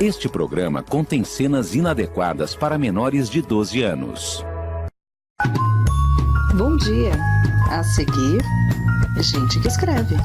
Este programa contém cenas inadequadas para menores de 12 anos. Bom dia. A seguir, Gente que Escreve.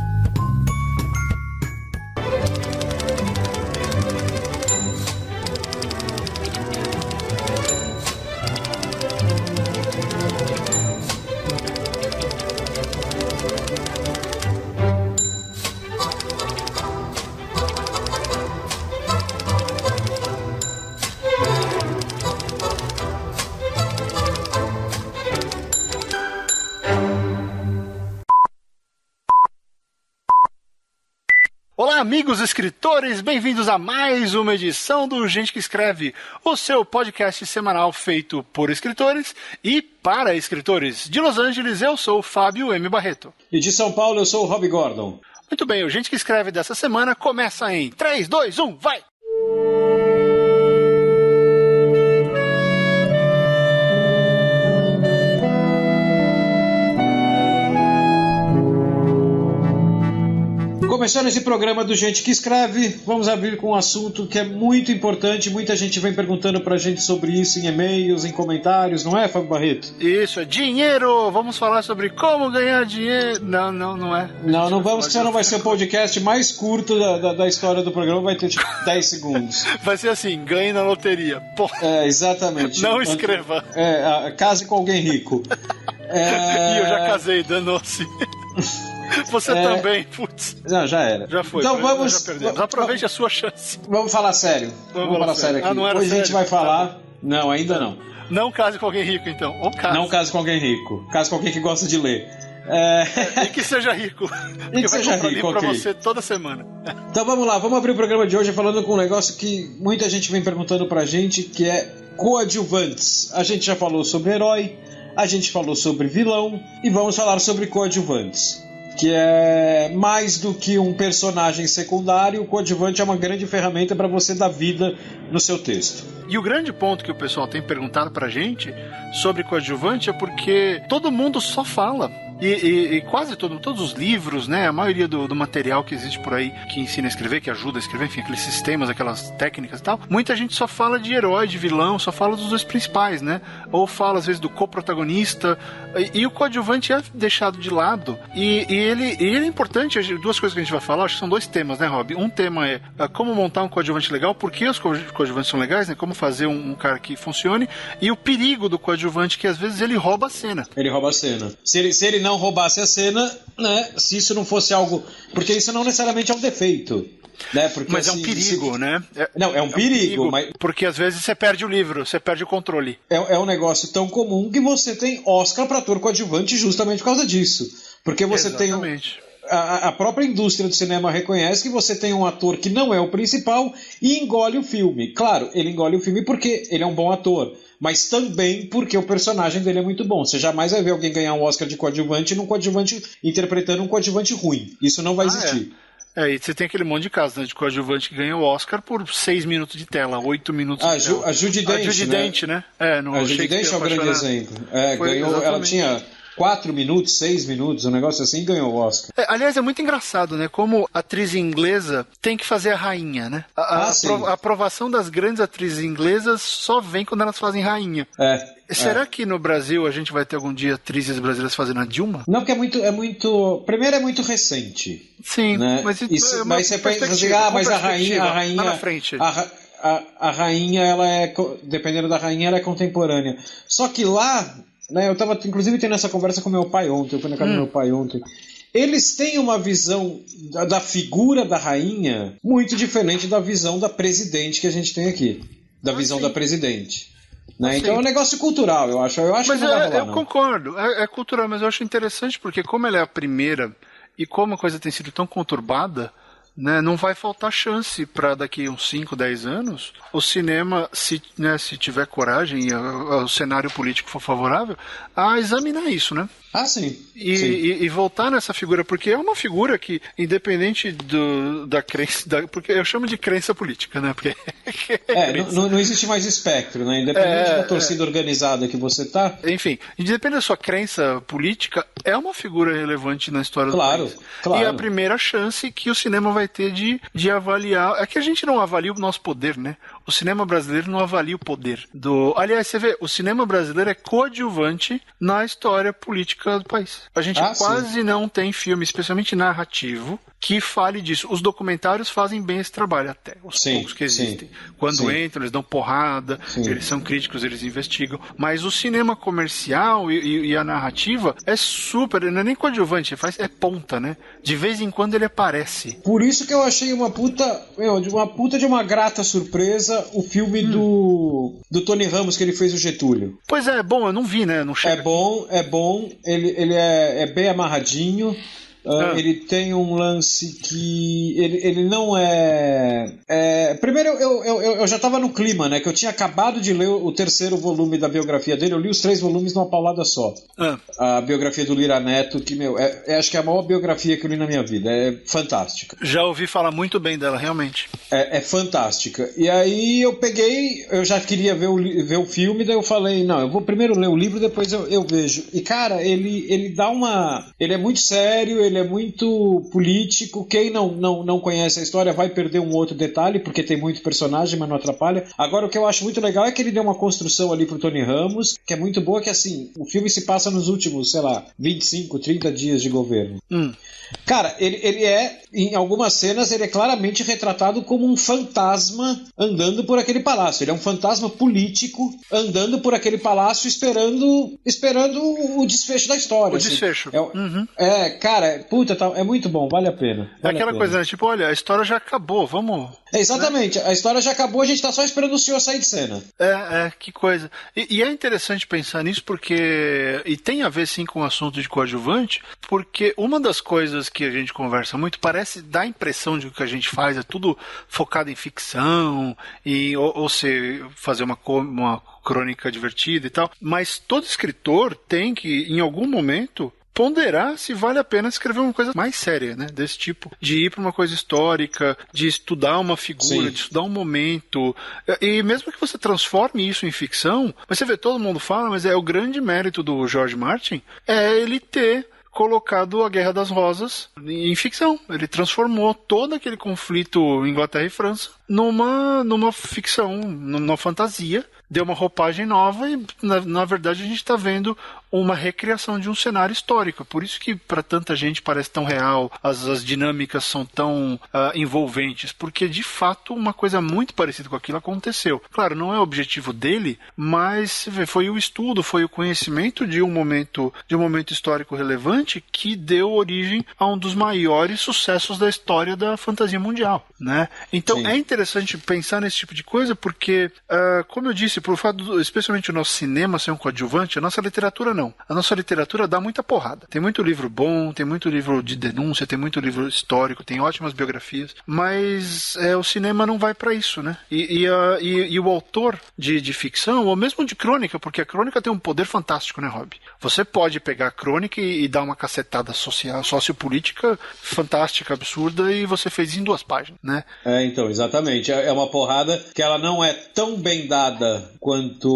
Olá, amigos escritores, bem-vindos a mais uma edição do Gente que Escreve, o seu podcast semanal feito por escritores e para escritores. De Los Angeles, eu sou o Fábio M. Barreto. E de São Paulo, eu sou o Rob Gordon. Muito bem, o Gente que Escreve dessa semana começa em 3, 2, 1, vai! Começando esse programa do Gente que Escreve, vamos abrir com um assunto que é muito importante. Muita gente vem perguntando pra gente sobre isso em e-mails, em comentários, não é, Fábio Barreto? Isso, é dinheiro! Vamos falar sobre como ganhar dinheiro. Não é. Não vamos, senão vai ser o podcast mais curto da história do programa, vai ter tipo 10 segundos. Vai ser assim, ganhe na loteria. Pô. É, exatamente. Não escreva. Case com alguém rico. E eu já casei, danou-se. Você também, putz. Não, já era. Já foi. Então vamos. Já perdemos. Aproveite a sua chance. Vamos falar sério. Vamos falar sério aqui. Não era Hoje sério? a gente vai falar. Não, ainda não. Não case com alguém rico, então. Ou case. Não case com alguém rico. Case com alguém que gosta de ler. E que seja rico. E que seja rico, livro pra você toda semana. Então vamos lá, vamos abrir o programa de hoje falando com um negócio que muita gente vem perguntando pra gente, que é coadjuvantes. A gente já falou sobre herói, a gente falou sobre vilão e vamos falar sobre coadjuvantes. Que é mais do que um personagem secundário, o coadjuvante é uma grande ferramenta para você dar vida no seu texto. E o grande ponto que o pessoal tem perguntado pra gente sobre coadjuvante é porque todo mundo só fala. E quase todos os livros, né, a maioria do material que existe por aí, que ensina a escrever, que ajuda a escrever, enfim, aqueles sistemas, aquelas técnicas e tal, muita gente só fala de herói, de vilão, só fala dos dois principais, né? Ou fala, às vezes, do coprotagonista, e o coadjuvante é deixado de lado. E ele é importante, duas coisas que a gente vai falar, acho que são dois temas, né, Rob? Um tema é como montar um coadjuvante legal, por que os coadjuvantes são legais, né? Como fazer um cara que funcione, e o perigo do coadjuvante, que às vezes ele rouba a cena. Ele rouba a cena. Se ele não roubasse a cena, né? Se isso não fosse algo... Porque isso não necessariamente é um defeito. Né? Porque, mas assim, é um perigo, né? Não, é um perigo. Mas... Porque às vezes você perde o livro, você perde o controle. É um negócio tão comum que você tem Oscar para ator coadjuvante justamente por causa disso. Porque você Exatamente. tem... A própria indústria do cinema reconhece que você tem um ator que não é o principal e engole o filme. Claro, ele engole o filme porque ele é um bom ator, mas também porque o personagem dele é muito bom. Você jamais vai ver alguém ganhar um Oscar de coadjuvante num coadjuvante interpretando um coadjuvante ruim. Isso não vai existir. E você tem aquele monte de casos, né, de coadjuvante que ganha o Oscar por 6 minutos de tela, 8 minutos de tela. A Judi Dench, né? A Judi Dench é um grande exemplo. Ganhou, ela tinha 4 minutos, 6 minutos, um negócio assim, e ganhou o Oscar. Aliás, é muito engraçado, né? Como a atriz inglesa tem que fazer a rainha, né? A aprovação das grandes atrizes inglesas só vem quando elas fazem rainha. Será que no Brasil a gente vai ter algum dia atrizes brasileiras fazendo a Dilma? Não, porque é muito... Primeiro, é muito recente. Sim, né? mas você pensa assim, mas a rainha... na frente. A rainha, ela é... Dependendo da rainha, ela é contemporânea. Só que lá... Né, eu tava inclusive tendo essa conversa com meu pai ontem, eu fui na casa do meu pai ontem. Eles têm uma visão da figura da rainha muito diferente da visão da presidente que a gente tem aqui. Da visão da presidente. Né? Então é um negócio cultural, eu acho. Mas que não vai rolar, eu concordo, é cultural, mas eu acho interessante porque como ela é a primeira e como a coisa tem sido tão conturbada, né, não vai faltar chance para daqui uns 5, 10 anos o cinema, se tiver coragem e o cenário político for favorável, a examinar isso, né? Sim. E voltar nessa figura, porque é uma figura que, independente da crença, porque eu chamo de crença política, né? Porque não existe mais espectro, né? Independente da torcida organizada que você tá. Enfim, independente da sua crença política, é uma figura relevante na história do país. Claro. E é a primeira chance que o cinema vai ter de avaliar. É que a gente não avalia o nosso poder, né? O cinema brasileiro não avalia o poder do... Aliás, você vê, o cinema brasileiro é coadjuvante na história política do país. A gente quase não tem filme, especialmente narrativo, que fale disso. Os documentários fazem bem esse trabalho até, os poucos que existem. Quando entram, eles dão porrada, eles são críticos, eles investigam. Mas o cinema comercial e a narrativa é super, não é nem coadjuvante, é ponta, né? De vez em quando ele aparece. Por isso que eu achei uma puta de uma grata surpresa o filme do Tony Ramos, que ele fez o Getúlio. Pois é bom, eu não vi, né? Não chega. É bom, ele é bem amarradinho. Ele tem um lance que ele não primeiro eu já estava no clima, né? Que eu tinha acabado de ler o terceiro volume da biografia dele. Eu li os 3 volumes numa paulada só. A biografia do Lira Neto, que, acho que é a maior biografia que eu li na minha vida. É fantástica. Já ouvi falar muito bem dela, realmente. É fantástica. E aí eu já queria ver o filme, daí eu falei, não, eu vou primeiro ler o livro, depois eu vejo. E, cara, ele dá ele é muito sério, ele é muito político. Quem não conhece a história vai perder um outro detalhe, porque tem muito personagem, mas não atrapalha. Agora, o que eu acho muito legal é que ele deu uma construção ali pro Tony Ramos, que é muito boa, que assim, o filme se passa nos últimos, 25, 30 dias de governo. Cara, ele em algumas cenas, ele é claramente retratado como um fantasma andando por aquele palácio. Ele é um fantasma político andando por aquele palácio esperando o desfecho da história. O desfecho. Cara, puta, é muito bom, vale a pena. É aquela coisa, né? Tipo, olha, a história já acabou, vamos... Exatamente, a história já acabou, a gente tá só esperando o senhor sair de cena. Que coisa. E é interessante pensar nisso porque... E tem a ver, sim, com o assunto de coadjuvante, porque uma das coisas que a gente conversa muito parece dar a impressão de que o que a gente faz é tudo focado em ficção, ou se fazer uma crônica divertida e tal, mas todo escritor tem que, em algum momento... ponderar se vale a pena escrever uma coisa mais séria, né? Desse tipo. De ir para uma coisa histórica, de estudar uma figura, de estudar um momento. E mesmo que você transforme isso em ficção, você vê, todo mundo fala, mas o grande mérito do George Martin é ele ter colocado a Guerra das Rosas em ficção. Ele transformou todo aquele conflito Inglaterra e França numa ficção, numa fantasia. Deu uma roupagem nova e, na verdade, a gente está vendo uma recriação de um cenário histórico. Por isso que para tanta gente parece tão real, as dinâmicas são tão envolventes, porque, de fato, uma coisa muito parecida com aquilo aconteceu. Claro, não é o objetivo dele, mas foi o estudo, foi o conhecimento de um momento histórico relevante que deu origem a um dos maiores sucessos da história da fantasia mundial, né? Então, é interessante pensar nesse tipo de coisa, porque, como eu disse, por fato, especialmente o nosso cinema ser um coadjuvante, a nossa literatura não. A nossa literatura dá muita porrada. Tem muito livro bom, tem muito livro de denúncia, tem muito livro histórico, tem ótimas biografias, mas o cinema não vai para isso, né? E o autor de ficção, ou mesmo de crônica, porque a crônica tem um poder fantástico, né, Rob? Você pode pegar a crônica e dar uma cacetada sociopolítica fantástica, absurda, e você fez em 2 páginas, né? Então, exatamente. É uma porrada que ela não é tão bem dada quanto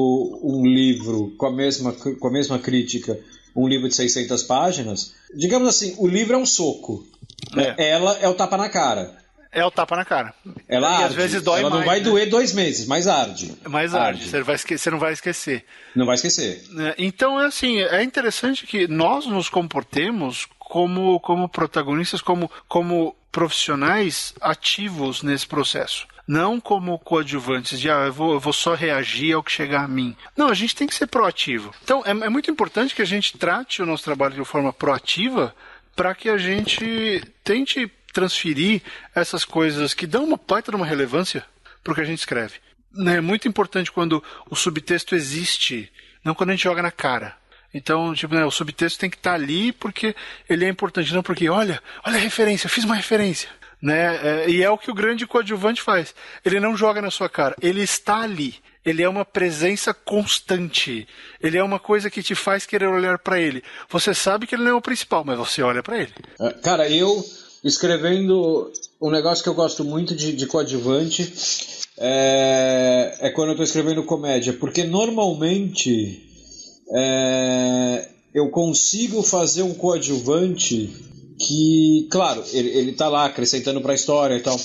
um livro com a mesma crítica, um livro de 600 páginas. Digamos assim, o livro é um soco. Ela é o tapa na cara. É o tapa na cara. Ela arde. Às vezes dói ela mais. Não vai doer 2 meses, mas arde. Mais arde. Você não vai esquecer. Não vai esquecer. Então, é interessante que nós nos comportemos como protagonistas, como profissionais ativos nesse processo. Não como coadjuvantes de eu vou só reagir ao que chegar a mim. Não, a gente tem que ser proativo. Então, é muito importante que a gente trate o nosso trabalho de forma proativa para que a gente tente transferir essas coisas que dão uma baita de uma relevância para o que a gente escreve. É muito importante quando o subtexto existe, não quando a gente joga na cara. Então, o subtexto tem que estar ali porque ele é importante, não porque, olha a referência, eu fiz uma referência. Né? E é o que o grande coadjuvante faz. Ele não joga na sua cara, ele está ali. Ele é uma presença constante. Ele é uma coisa que te faz querer olhar para ele. Você sabe que ele não é o principal, mas você olha para ele. Cara, eu escrevendo um negócio que eu gosto muito de coadjuvante quando eu estou escrevendo comédia, porque normalmente eu consigo fazer um coadjuvante que, claro, ele tá lá acrescentando pra história e tal,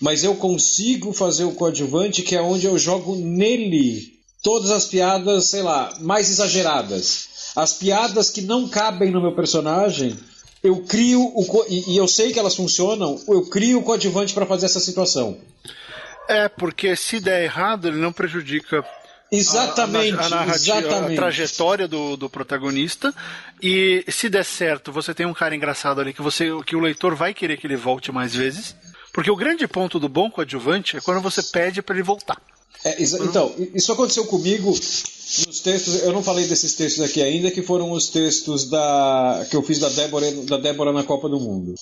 mas eu consigo fazer o coadjuvante que é onde eu jogo nele todas as piadas, sei lá, mais exageradas. As piadas que não cabem no meu personagem, eu crio, e eu sei que elas funcionam, eu crio o coadjuvante pra fazer essa situação. Porque se der errado, ele não prejudica exatamente, a narrativa, a trajetória do protagonista. E se der certo, você tem um cara engraçado ali que o leitor vai querer que ele volte mais vezes. Porque o grande ponto do bom coadjuvante é quando você pede para ele voltar. Então, isso aconteceu comigo nos textos. Eu não falei desses textos aqui ainda, que foram os textos que eu fiz da Débora na Copa do Mundo.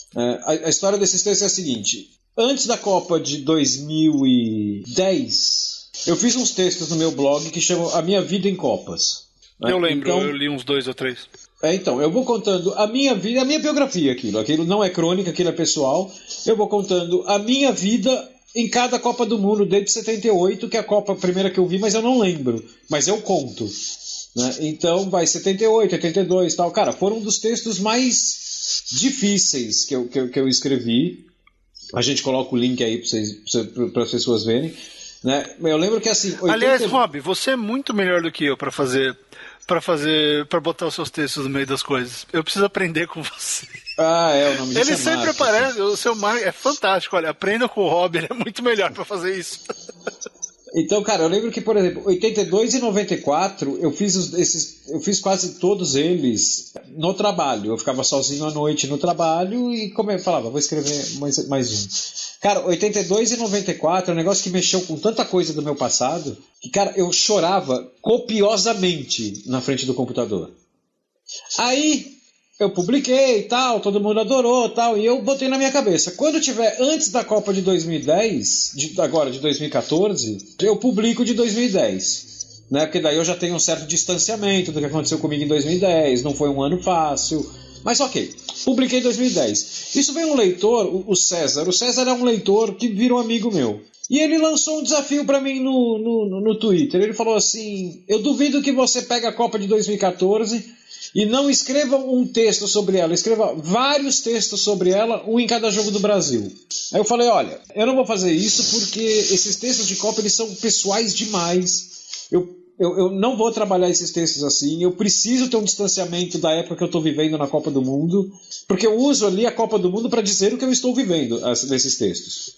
A história desses textos é a seguinte: antes da Copa de 2010, eu fiz uns textos no meu blog que chamam A Minha Vida em Copas. Eu lembro, então, eu li uns 2 ou 3. Então, eu vou contando a minha vida, a minha biografia, aquilo não é crônica, aquilo é pessoal. Eu vou contando a minha vida em cada Copa do Mundo, desde 78, que é a Copa primeira que eu vi, mas eu não lembro. Mas eu conto. Né? Então, vai 78, 82 e tal. Cara, foram um dos textos mais difíceis que eu escrevi. A gente coloca o link aí para as pessoas verem. Né? Eu lembro que assim... Aliás, Rob, você é muito melhor do que eu para botar os seus textos no meio das coisas. Eu preciso aprender com você. O nome disso ele sempre aparece, o seu Mark é fantástico. Olha, aprenda com o Rob, ele é muito melhor para fazer isso. Então, cara, eu lembro que, por exemplo, 82 e 94, eu fiz quase todos eles no trabalho. Eu ficava sozinho à noite no trabalho e falava, vou escrever mais um. Cara, 82 e 94 é um negócio que mexeu com tanta coisa do meu passado que, cara, eu chorava copiosamente na frente do computador. Aí eu publiquei e tal, todo mundo adorou tal, e eu botei na minha cabeça, quando tiver antes da Copa de 2010, de 2014, eu publico de 2010. Né? Porque daí eu já tenho um certo distanciamento do que aconteceu comigo em 2010, não foi um ano fácil, mas ok, publiquei em 2010. Isso veio um leitor, o César é um leitor que virou amigo meu. E ele lançou um desafio para mim no Twitter. Ele falou assim, eu duvido que você pegue a Copa de 2014 e não escreva um texto sobre ela, escreva vários textos sobre ela, um em cada jogo do Brasil. Aí eu falei, olha, eu não vou fazer isso porque esses textos de Copa eles são pessoais demais. Eu não vou trabalhar esses textos assim, eu preciso ter um distanciamento da época que eu estou vivendo na Copa do Mundo, porque eu uso ali a Copa do Mundo para dizer o que eu estou vivendo nesses textos.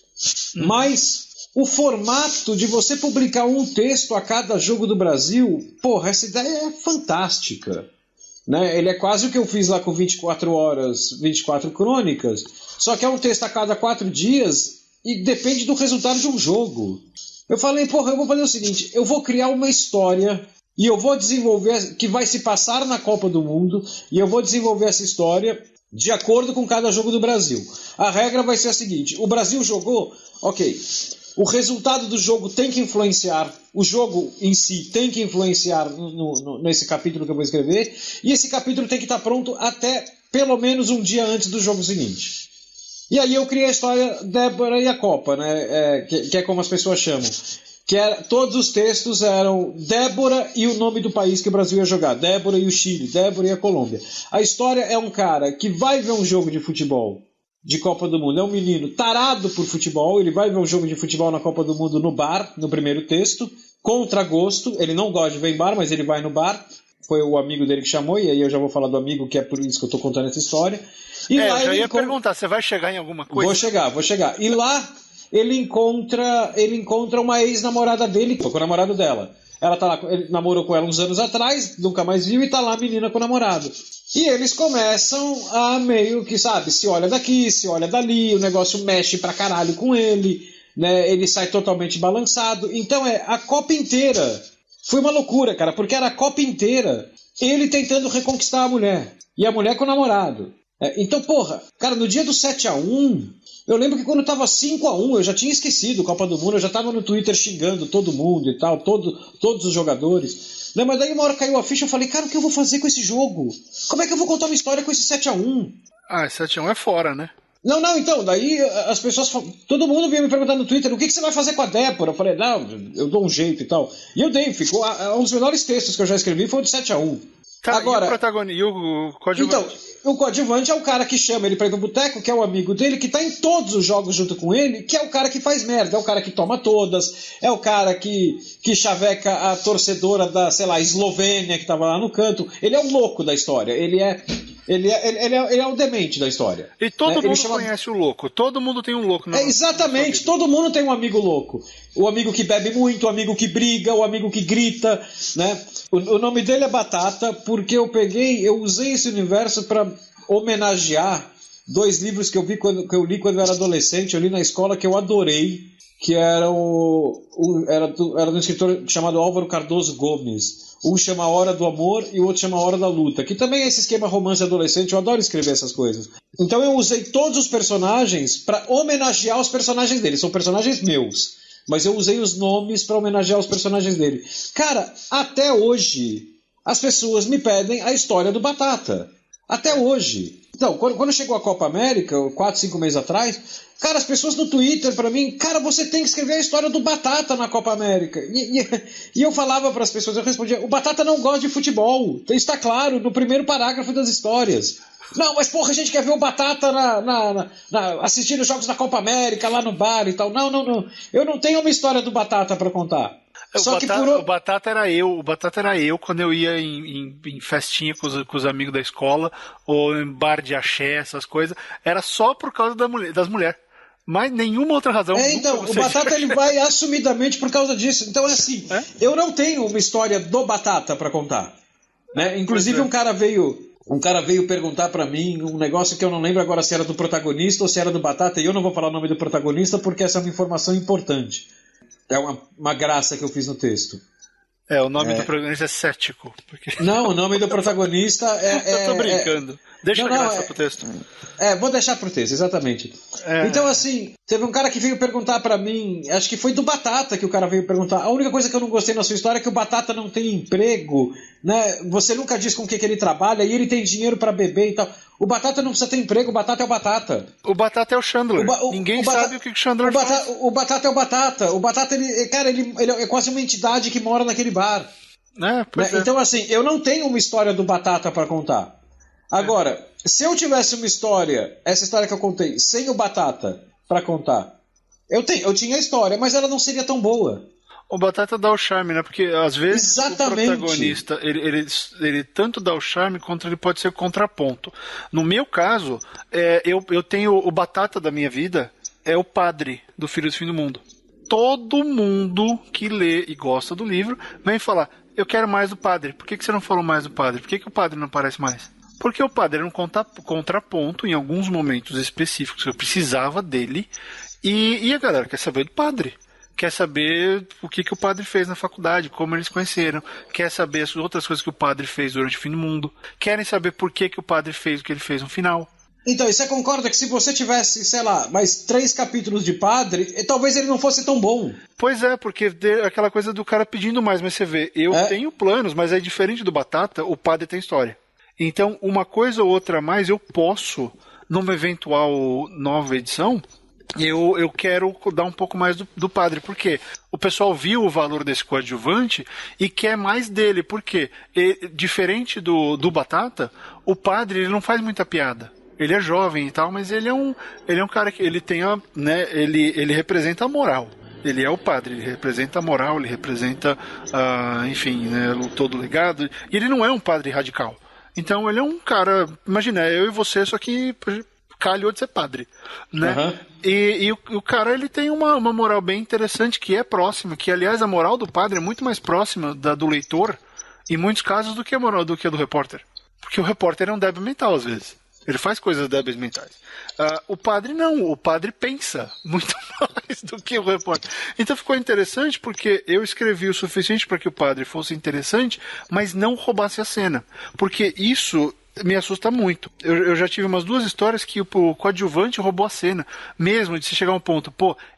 Mas o formato de você publicar um texto a cada jogo do Brasil, porra, essa ideia é fantástica. Né? Ele é quase o que eu fiz lá com 24 horas, 24 crônicas, só que é um texto a cada 4 dias e depende do resultado de um jogo. Eu falei, porra, eu vou fazer o seguinte, eu vou criar uma história e eu vou desenvolver, que vai se passar na Copa do Mundo, e eu vou desenvolver essa história de acordo com cada jogo do Brasil. A regra vai ser a seguinte, o Brasil jogou, ok, o resultado do jogo tem que influenciar, o jogo em si tem que influenciar nesse capítulo que eu vou escrever, e esse capítulo tem que estar pronto até pelo menos um dia antes do jogo seguinte. E aí eu criei a história Débora e a Copa, né? Que é como as pessoas chamam. Todos os textos eram Débora e o nome do país que o Brasil ia jogar. Débora e o Chile, Débora e a Colômbia. A história é um cara que vai ver um jogo de futebol de Copa do Mundo. É um menino tarado por futebol. Ele vai ver um jogo de futebol na Copa do Mundo no bar, no primeiro texto, contra gosto. Ele não gosta de ver em bar, mas ele vai no bar. Foi o amigo dele que chamou, e aí eu já vou falar do amigo, que é por isso que eu estou contando essa história. E lá eu já ia perguntar, você vai chegar em alguma coisa? Vou chegar. E lá ele encontra uma ex-namorada dele, com o namorado dela. Ela tá lá, ele namorou com ela uns anos atrás, nunca mais viu, e tá lá a menina com o namorado. E eles começam a meio que, sabe, se olha daqui, se olha dali, o negócio mexe pra caralho com ele, né? Ele sai totalmente balançado. Então a Copa inteira foi uma loucura, cara, porque era a Copa inteira ele tentando reconquistar a mulher, e a mulher com o namorado. Então, porra, cara, no dia do 7-1, eu lembro que quando tava 5-1, eu já tinha esquecido Copa do Mundo, eu já tava no Twitter xingando todo mundo e tal, todos os jogadores. Mas daí uma hora caiu a ficha, eu falei, cara, o que eu vou fazer com esse jogo? Como é que eu vou contar uma história com esse 7-1? 7-1 é fora, né? Não, então, daí as pessoas, todo mundo vinha me perguntar no Twitter, o que você vai fazer com a Débora? Eu falei, não, eu dou um jeito e tal. E eu dei, ficou, um dos melhores textos que eu já escrevi foi o de 7-1. Tá, Agora, e o protagonista, e o coadjuvante? Então, o coadjuvante é o cara que chama ele pra ir no boteco, que é o amigo dele, que tá em todos os jogos junto com ele, que é o cara que faz merda, é o cara que toma todas, é o cara que chaveca a torcedora da, sei lá, Eslovênia, que tava lá no canto. Ele é o louco da história, ele é o demente da história. E todo mundo conhece o louco, todo mundo tem um louco. Exatamente, todo mundo tem um amigo louco. O amigo que bebe muito, o amigo que briga, o amigo que grita, né? O nome dele é Batata, porque eu usei esse universo para homenagear 2 livros que eu li quando eu era adolescente, eu li na escola, que eu adorei, que era de um escritor chamado Álvaro Cardoso Gomes. Um chama A Hora do Amor e o outro chama A Hora da Luta, que também é esse esquema romance adolescente, eu adoro escrever essas coisas. Então eu usei todos os personagens para homenagear os personagens dele, são personagens meus. Mas eu usei os nomes para homenagear os personagens dele. Cara, até hoje, as pessoas me pedem a história do Batata. Até hoje. Então, quando chegou a Copa América, 4, 5 meses atrás, cara, as pessoas no Twitter para mim, cara, você tem que escrever a história do Batata na Copa América. E eu falava para as pessoas, eu respondia, o Batata não gosta de futebol. Está claro no primeiro parágrafo das histórias. Não, mas porra, a gente quer ver o Batata assistindo os jogos da Copa América lá no bar e tal. Não. Eu não tenho uma história do Batata pra contar. O Batata era eu quando eu ia em festinha com os amigos da escola, ou em bar de axé, essas coisas. Era só por causa das mulheres. Mas nenhuma outra razão. Então, o Batata ele vai assumidamente por causa disso. Então é assim, eu não tenho uma história do Batata pra contar. Né? Inclusive um cara veio perguntar pra mim um negócio que eu não lembro agora se era do protagonista ou se era do Batata, e eu não vou falar o nome do protagonista porque essa é uma informação importante. É uma graça que eu fiz no texto. O nome do protagonista é Cético. Porque... Não, o nome do protagonista eu tô brincando. Deixa a graça pro texto. Vou deixar pro texto, exatamente. Então, assim, teve um cara que veio perguntar pra mim, acho que foi do Batata que o cara veio perguntar. A única coisa que eu não gostei na sua história é que o Batata não tem emprego, né? Você nunca diz com o que ele trabalha e ele tem dinheiro pra beber e tal. O Batata não precisa ter emprego, o Batata é o Batata. O Batata é o Chandler. Ninguém sabe o que o Chandler faz. O Batata é o Batata. O Batata, ele é quase uma entidade que mora naquele bar. Então, assim, eu não tenho uma história do Batata pra contar. Agora, se eu tivesse uma história, essa história que eu contei, sem o Batata pra contar, eu tinha a história, mas ela não seria tão boa. O Batata dá o charme, né? Porque às vezes Exatamente. O protagonista, ele tanto dá o charme quanto ele pode ser o contraponto. No meu caso, eu tenho o Batata da minha vida, é o padre do Filho do Fim do Mundo. Todo mundo que lê e gosta do livro vem falar, eu quero mais do padre. Por que você não falou mais do padre? Por que o padre não aparece mais? Porque o padre era um contraponto em alguns momentos específicos que eu precisava dele, e a galera quer saber do padre. Quer saber o que o padre fez na faculdade, como eles conheceram, quer saber as outras coisas que o padre fez durante o fim do mundo, querem saber por que o padre fez o que ele fez no final. Então, e você concorda que se você tivesse, sei lá, mais 3 capítulos de padre, talvez ele não fosse tão bom? Pois é, porque aquela coisa do cara pedindo mais, mas você vê, eu tenho planos, mas é diferente do Batata, o padre tem história. Então, uma coisa ou outra a mais eu posso, numa eventual nova edição, eu quero dar um pouco mais do padre, porque o pessoal viu o valor desse coadjuvante e quer mais dele, porque diferente do Batata, o padre ele não faz muita piada. Ele é jovem e tal, mas ele é um cara que ele tem ele representa a moral. Ele é o padre, ele representa a moral, ele representa, enfim, né, todo o legado. E ele não é um padre radical. Então ele é um cara, imagina, eu e você, só que calhou de ser padre, né? Uhum. E o cara, ele tem uma moral bem interessante, que é próxima, que aliás a moral do padre é muito mais próxima da do leitor, em muitos casos, do que a moral do repórter. Porque o repórter é um débil mental às vezes. Ele faz coisas débeis mentais. O padre não, o padre pensa muito mais do que o repórter. Então ficou interessante porque eu escrevi o suficiente para que o padre fosse interessante, mas não roubasse a cena. Porque isso me assusta muito. Eu já tive umas 2 histórias que o coadjuvante roubou a cena. Mesmo de se chegar a um ponto,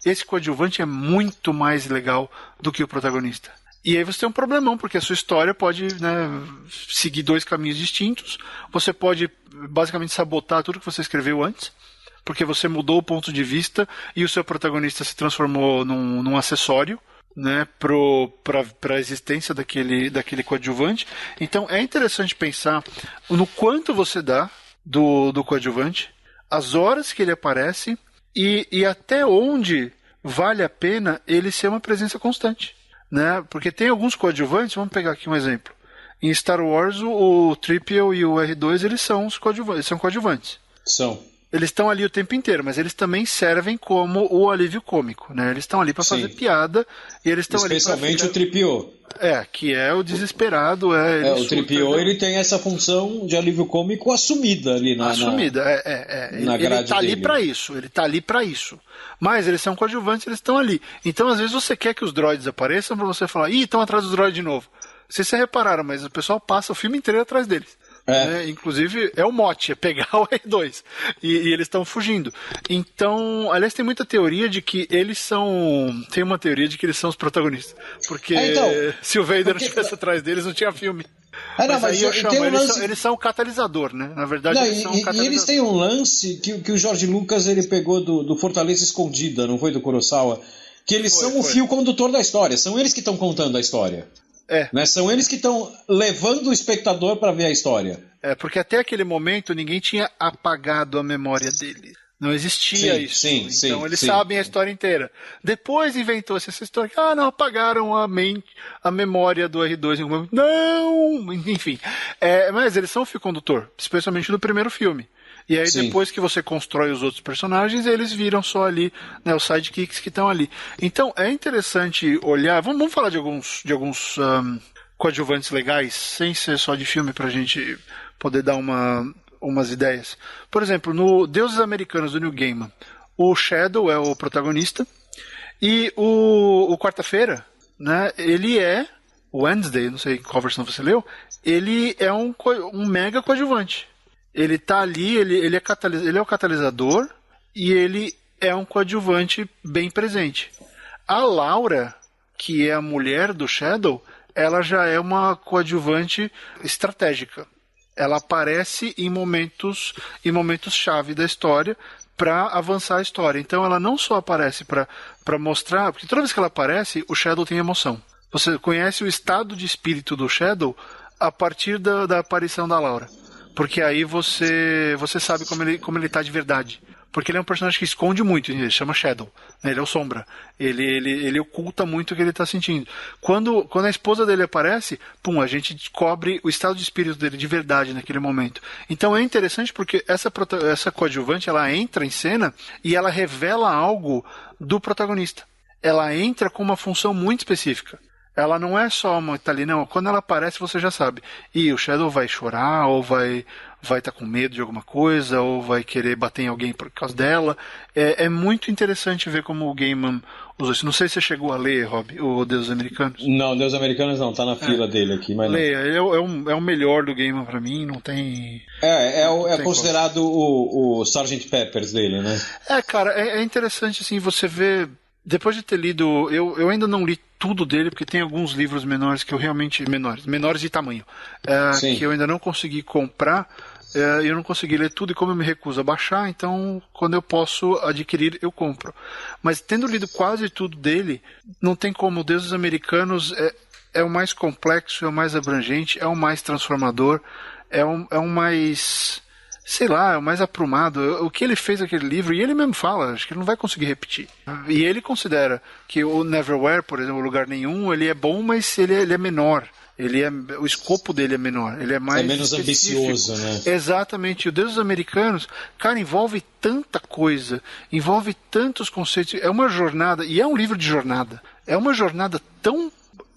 esse coadjuvante é muito mais legal do que o protagonista. E aí você tem um problemão, porque a sua história pode, né, seguir 2 caminhos distintos. Você pode basicamente sabotar tudo que você escreveu antes, porque você mudou o ponto de vista e o seu protagonista se transformou num acessório. né, para a existência daquele coadjuvante. Então é interessante pensar no quanto você dá do coadjuvante, as horas que ele aparece e até onde vale a pena ele ser uma presença constante, né? Porque tem alguns coadjuvantes, vamos pegar aqui um exemplo. Em Star Wars, o 3PO e o R2, eles são coadjuvantes. São. Eles estão ali o tempo inteiro, mas eles também servem como o alívio cômico, né? Eles estão ali para fazer piada e eles estão ali especialmente o 3PO. Que é o desesperado. O 3PO, ele tem essa função de alívio cômico assumida ali na grade ele tá ali para isso, ele tá ali para isso. Mas eles são coadjuvantes, eles estão ali. Então, às vezes, você quer que os droids apareçam para você falar, estão atrás dos droids de novo. Vocês repararam, mas o pessoal passa o filme inteiro atrás deles. Inclusive, é o mote, é pegar o R2. E eles estão fugindo. Então, aliás, tem muita teoria de que eles são... Tem uma teoria de que eles são os protagonistas. Porque se o Vader não estivesse atrás deles, não tinha filme. Mas aí eu chamo, eles são o catalisador, né? Na verdade, eles são o catalisador. E eles têm um lance que o George Lucas ele pegou do Fortaleza Escondida, não foi do Kurosawa? Que eles são o fio condutor da história. São eles que estão contando a história. Né? São eles que estão levando o espectador para ver a história. Porque até aquele momento ninguém tinha apagado a memória dele. Não existia isso. Então eles sabem a história inteira. Depois inventou-se essa história que não apagaram a memória do R2. Não! Enfim. Mas eles são o fio condutor, especialmente no primeiro filme. E aí depois que você constrói os outros personagens, eles viram só ali, né, os sidekicks que estão ali. Então é interessante olhar, vamos falar de alguns coadjuvantes legais, sem ser só de filme, pra gente poder dar umas ideias. Por exemplo, no Deuses Americanos do Neil Gaiman, o Shadow é o protagonista e o Quarta-feira, né, ele é o Wednesday, não sei qual versão você leu, ele é um mega coadjuvante. Ele tá ali, ele é o catalisador e ele é um coadjuvante bem presente. A Laura, que é a mulher do Shadow, ela já é uma coadjuvante estratégica. Ela aparece em momentos-chave da história para avançar a história. Então ela não só aparece para mostrar, porque toda vez que ela aparece, o Shadow tem emoção. Você conhece o estado de espírito do Shadow a partir da aparição da Laura. Porque aí você sabe como ele tá de verdade. Porque ele é um personagem que esconde muito, ele chama Shadow, né? Ele é o Sombra. Ele oculta muito o que ele tá sentindo. Quando a esposa dele aparece, a gente descobre o estado de espírito dele de verdade naquele momento. Então é interessante porque essa coadjuvante, ela entra em cena e ela revela algo do protagonista. Ela entra com uma função muito específica. Ela não é só uma que tá ali, não. Quando ela aparece, você já sabe. E o Shadow vai chorar, ou vai estar com medo de alguma coisa, ou vai querer bater em alguém por causa dela. É muito interessante ver como o Gaiman usou isso. Não sei se você chegou a ler, Rob, o Deuses Americanos. Não, Deuses Americanos não, tá na fila dele aqui. Mas leia, é o melhor do Gaiman pra mim, não tem... É considerado o Sgt. Peppers dele, né? Cara, é interessante assim, você vê... Depois de ter lido, eu ainda não li tudo dele, porque tem alguns livros menores que eu realmente... Menores de tamanho, que eu ainda não consegui comprar, eu não consegui ler tudo, e como eu me recuso a baixar, então quando eu posso adquirir, eu compro. Mas tendo lido quase tudo dele, não tem como. Deuses Americanos é o mais complexo, é o mais abrangente, é o mais transformador, é o mais... sei lá, é o mais aprumado. O que ele fez naquele livro, e ele mesmo fala, acho que ele não vai conseguir repetir. E ele considera que o Neverwhere, por exemplo, Lugar Nenhum, ele é bom, mas ele é menor. O escopo dele é menor, ele é mais menos específico. Ambicioso, né? Exatamente. O Deuses Americanos, cara, envolve tanta coisa, envolve tantos conceitos. É uma jornada, e é um livro de jornada. É uma jornada tão...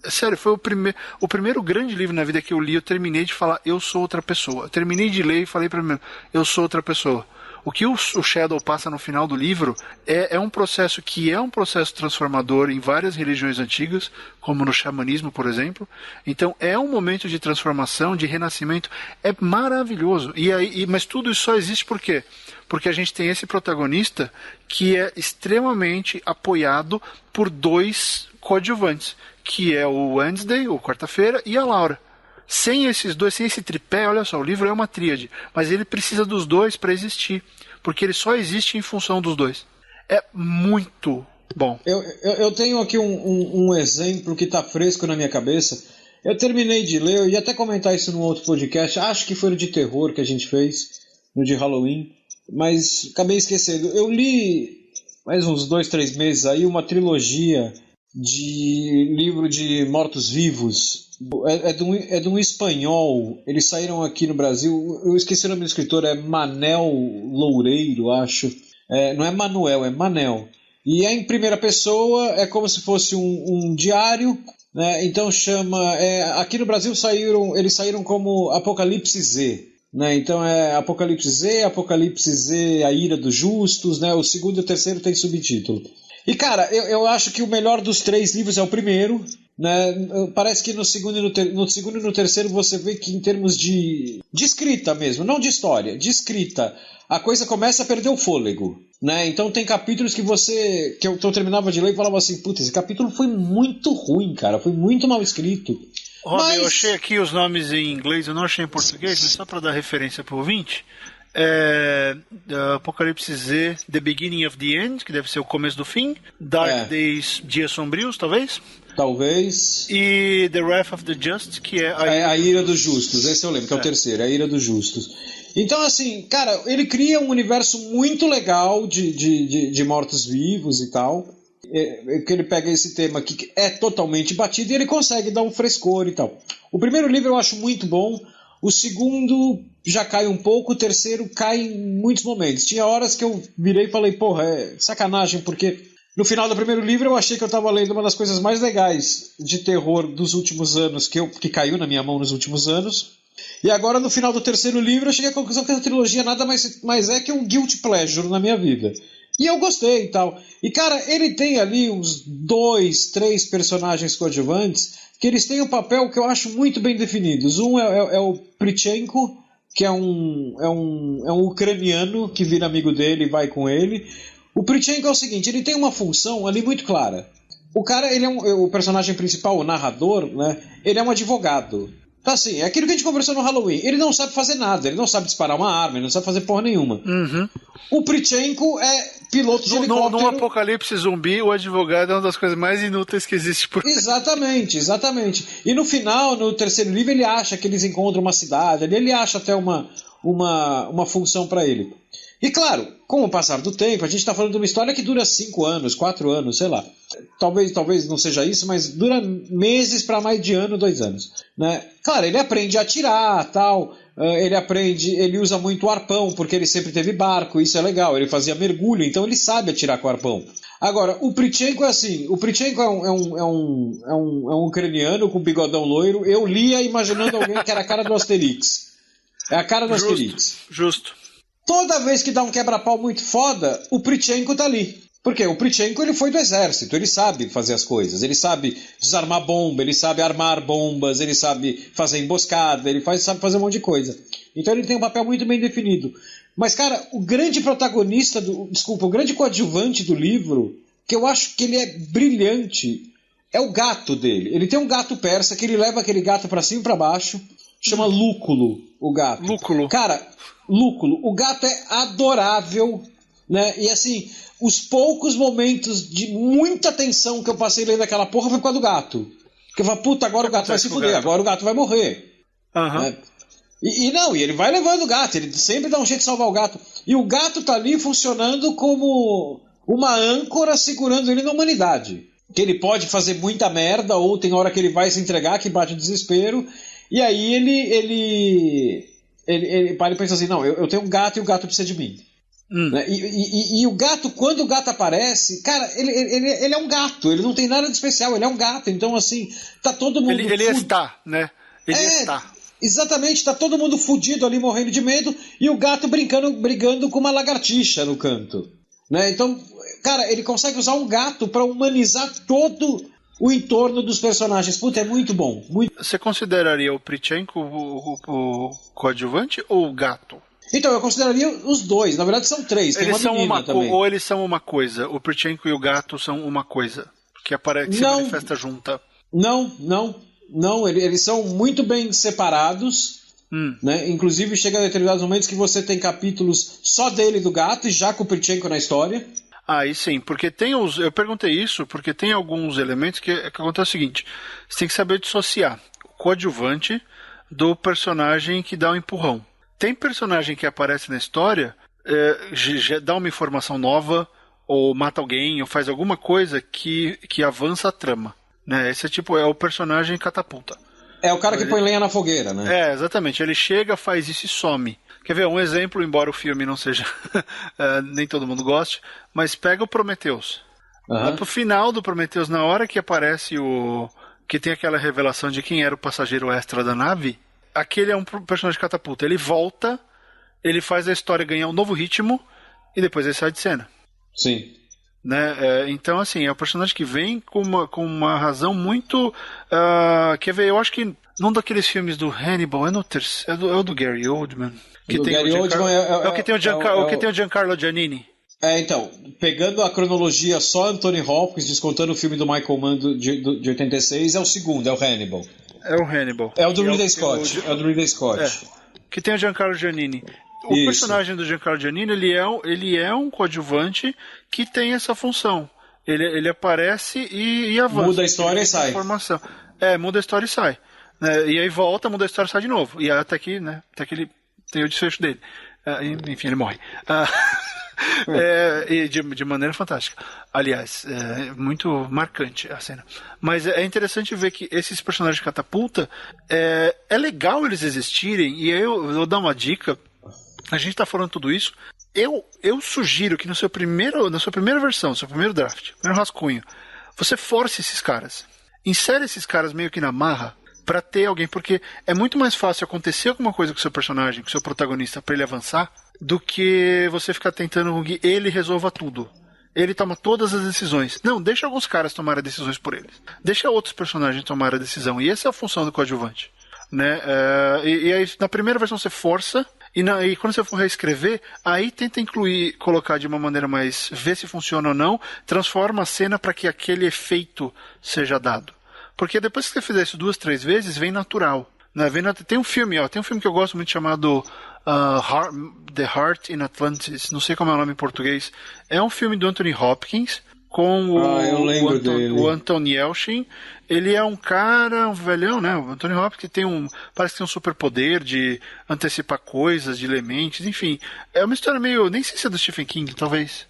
Sério, foi o primeiro grande livro na vida que eu li. Eu terminei de falar, eu sou outra pessoa. Eu terminei de ler e falei para mim, eu sou outra pessoa. O que o Shadow passa no final do livro é um processo que é um processo transformador em várias religiões antigas, como no xamanismo, por exemplo. Então é um momento de transformação, de renascimento. É maravilhoso. Mas tudo isso só existe por quê? Porque a gente tem esse protagonista que é extremamente apoiado por dois coadjuvantes, que é o Wednesday, ou Quarta-feira, e a Laura. Sem esses dois, sem esse tripé, olha só, o livro é uma tríade, mas ele precisa dos dois para existir, porque ele só existe em função dos dois. É muito, Bom. Eu tenho aqui um exemplo que está fresco na minha cabeça. Eu terminei de ler, eu ia até comentar isso num outro podcast, acho que foi o de terror que a gente fez, no de Halloween, mas acabei esquecendo. Eu li, mais uns 2-3 meses aí, uma trilogia de livro de mortos-vivos. É de um espanhol, eles saíram aqui no Brasil, eu esqueci o nome do escritor, é Manel Loureiro, acho. Não é Manuel, é Manel. E é em primeira pessoa, é como se fosse um diário, né? Então chama... aqui no Brasil eles saíram como Apocalipse Z. Né? Então é Apocalipse Z, A Ira dos Justos, né? O segundo e o terceiro tem subtítulo. E cara, eu acho que o melhor dos 3 livros é o primeiro. Né? Parece que no segundo e no terceiro você vê que em termos de escrita mesmo, não de história, de escrita, a coisa começa a perder o fôlego, né? Então tem capítulos que eu terminava de ler e falava assim, putz, esse capítulo foi muito ruim, cara, foi muito mal escrito. Rob, eu achei aqui os nomes em inglês, eu não achei em português, mas só para dar referência para o ouvinte. Apocalipse Z, The Beginning of the End, que deve ser o começo do fim. Dark Days, Dias Sombrios, talvez. E The Wrath of the Just, que é a Ira dos Justos. Esse eu lembro, que é o terceiro, a Ira dos Justos. Então, assim, cara, ele cria um universo muito legal de mortos-vivos e tal. Que ele pega esse tema que é totalmente batido e ele consegue dar um frescor e tal. O primeiro livro eu acho muito bom. O segundo já cai um pouco, o terceiro cai em muitos momentos. Tinha horas que eu virei e falei, porra, é sacanagem, porque no final do primeiro livro eu achei que eu estava lendo uma das coisas mais legais de terror dos últimos anos, que caiu na minha mão nos últimos anos. E agora no final do terceiro livro eu cheguei à conclusão que essa trilogia nada mais é que um guilty pleasure na minha vida. E eu gostei e tal. E cara, ele tem ali uns 2-3 personagens coadjuvantes que eles têm um papel que eu acho muito bem definidos. Um é o Prichenko, que é um ucraniano que vira amigo dele e vai com ele. O Prichenko é o seguinte, ele tem uma função ali muito clara. O cara, o personagem principal, o narrador, né, ele é um advogado. Então assim, é aquilo que a gente conversou no Halloween. Ele não sabe fazer nada, ele não sabe disparar uma arma, ele não sabe fazer porra nenhuma. Uhum. O Prichenko é piloto de helicóptero. No apocalipse zumbi, o advogado é uma das coisas mais inúteis que existe por aí. Exatamente. E no final, no terceiro livro, ele acha que eles encontram uma cidade, ele acha até uma função para ele. E claro, com o passar do tempo, a gente está falando de uma história que dura 5 anos, 4 anos, sei lá. Talvez não seja isso, mas dura meses para mais de ano, 2 anos. Né? Claro, ele aprende a atirar, tal. Ele usa muito o arpão, porque ele sempre teve barco, isso é legal. Ele fazia mergulho, então ele sabe atirar com o arpão. Agora, o Prichenko é assim, o Prichenko é um ucraniano com bigodão loiro. Eu lia imaginando alguém que era a cara do Asterix. É a cara do Asterix. Justo. Toda vez que dá um quebra-pau muito foda, o Prichenko tá ali. Porque o Prichenko ele foi do exército, ele sabe fazer as coisas, ele sabe desarmar bomba, ele sabe armar bombas, ele sabe fazer emboscada, sabe fazer um monte de coisa. Então ele tem um papel muito bem definido. Mas, cara, o grande protagonista, o grande coadjuvante do livro, que eu acho que ele é brilhante, é o gato dele. Ele tem um gato persa que ele leva aquele gato pra cima e pra baixo, chama Lúculo, o gato. Lúculo. Cara, Lúculo, o gato é adorável, né? E assim, os poucos momentos de muita tensão que eu passei lendo aquela porra foi por causa do gato. Porque eu falei, puta, agora o gato vai se fuder, agora o gato vai morrer. Uhum. Né? E ele vai levando o gato, ele sempre dá um jeito de salvar o gato. E o gato tá ali funcionando como uma âncora segurando ele na humanidade. Que ele pode fazer muita merda, ou tem hora que ele vai se entregar, que bate o desespero. E aí ele para e pensa assim, não, eu tenho um gato e o gato precisa de mim. Né? E o gato, quando o gato aparece, cara, ele é um gato, ele não tem nada de especial, ele é um gato, então assim, tá todo mundo... Ele está, né? Ele está. Exatamente, tá todo mundo fudido ali, morrendo de medo, e o gato brigando com uma lagartixa no canto. Né? Então, cara, ele consegue usar um gato pra humanizar todo o entorno dos personagens. Puta, é muito bom. Você consideraria o Prichenko o coadjuvante ou o gato? Então, eu consideraria os dois. Na verdade, são 3. Tem eles uma menina também. Ou eles são uma coisa. O Prichenko e o gato são uma coisa. Que se manifesta junta. Não. Eles são muito bem separados. Né? Inclusive, chega a determinados momentos que você tem capítulos só dele e do gato, e já com o Prichenko na história. Aí sim, porque eu perguntei isso porque tem alguns elementos que acontece o seguinte, você tem que saber dissociar o coadjuvante do personagem que dá o empurrão. Tem personagem que aparece na história, já dá uma informação nova, ou mata alguém, ou faz alguma coisa que avança a trama, né? Esse é o personagem catapulta. É o cara que põe lenha na fogueira, né? Exatamente. Ele chega, faz isso e some. Quer ver um exemplo, embora o filme não seja... nem todo mundo goste, mas pega o Prometheus. Lá pro final do Prometheus, na hora que aparece que tem aquela revelação de quem era o passageiro extra da nave, aquele é um personagem catapulta. Ele volta, ele faz a história ganhar um novo ritmo e depois ele sai de cena. Sim. Né? Então, assim, é um personagem que vem com uma razão muito... quer ver, eu acho que num daqueles filmes do Hannibal, é o do Gary Oldman. Que tem Gary Oldman é o que tem o Giancarlo Giannini. Então, pegando a cronologia só Anthony Hopkins, descontando o filme do Michael Mann de 86, é o segundo, é o Hannibal. É o Hannibal. É o do Ridley Scott. É o do Ridley Scott. Que tem o Giancarlo Giannini. O personagem do Giancarlo Giannini, ele é um coadjuvante que tem essa função. Ele aparece e avança. Muda a história e sai. Informação. Muda a história e sai. Né? E aí volta, muda a história e sai de novo. E até que ele tem o desfecho dele. Enfim, ele morre. E de maneira fantástica. Aliás, muito marcante a cena. Mas é interessante ver que esses personagens de catapulta, é legal eles existirem. E aí eu vou dar uma dica. A gente está falando tudo isso. Eu sugiro que na sua primeira versão, no seu primeiro draft, primeiro rascunho, você force esses caras. Insere esses caras meio que na marra para ter alguém, porque é muito mais fácil acontecer alguma coisa com o seu personagem, com o seu protagonista, para ele avançar, do que você ficar tentando que ele resolva tudo. Ele toma todas as decisões. Não, deixa alguns caras tomarem decisões por eles. Deixa outros personagens tomar a decisão. E essa é a função do coadjuvante. Né? E aí, na primeira versão você força, e quando você for reescrever, aí tenta colocar de uma maneira mais, ver se funciona ou não, transforma a cena para que aquele efeito seja dado. Porque depois que você fizer isso 2, 3 vezes, vem natural. Né? Tem um filme que eu gosto muito chamado The Heart in Atlantis, não sei como é o nome em português. É um filme do Anthony Hopkins com o Anton Yelchin. Ele é um cara, um velhão, né? O Anthony Hopkins parece que tem um superpoder de antecipar coisas, de ler mentes, enfim. É uma história meio, nem sei se é do Stephen King, talvez.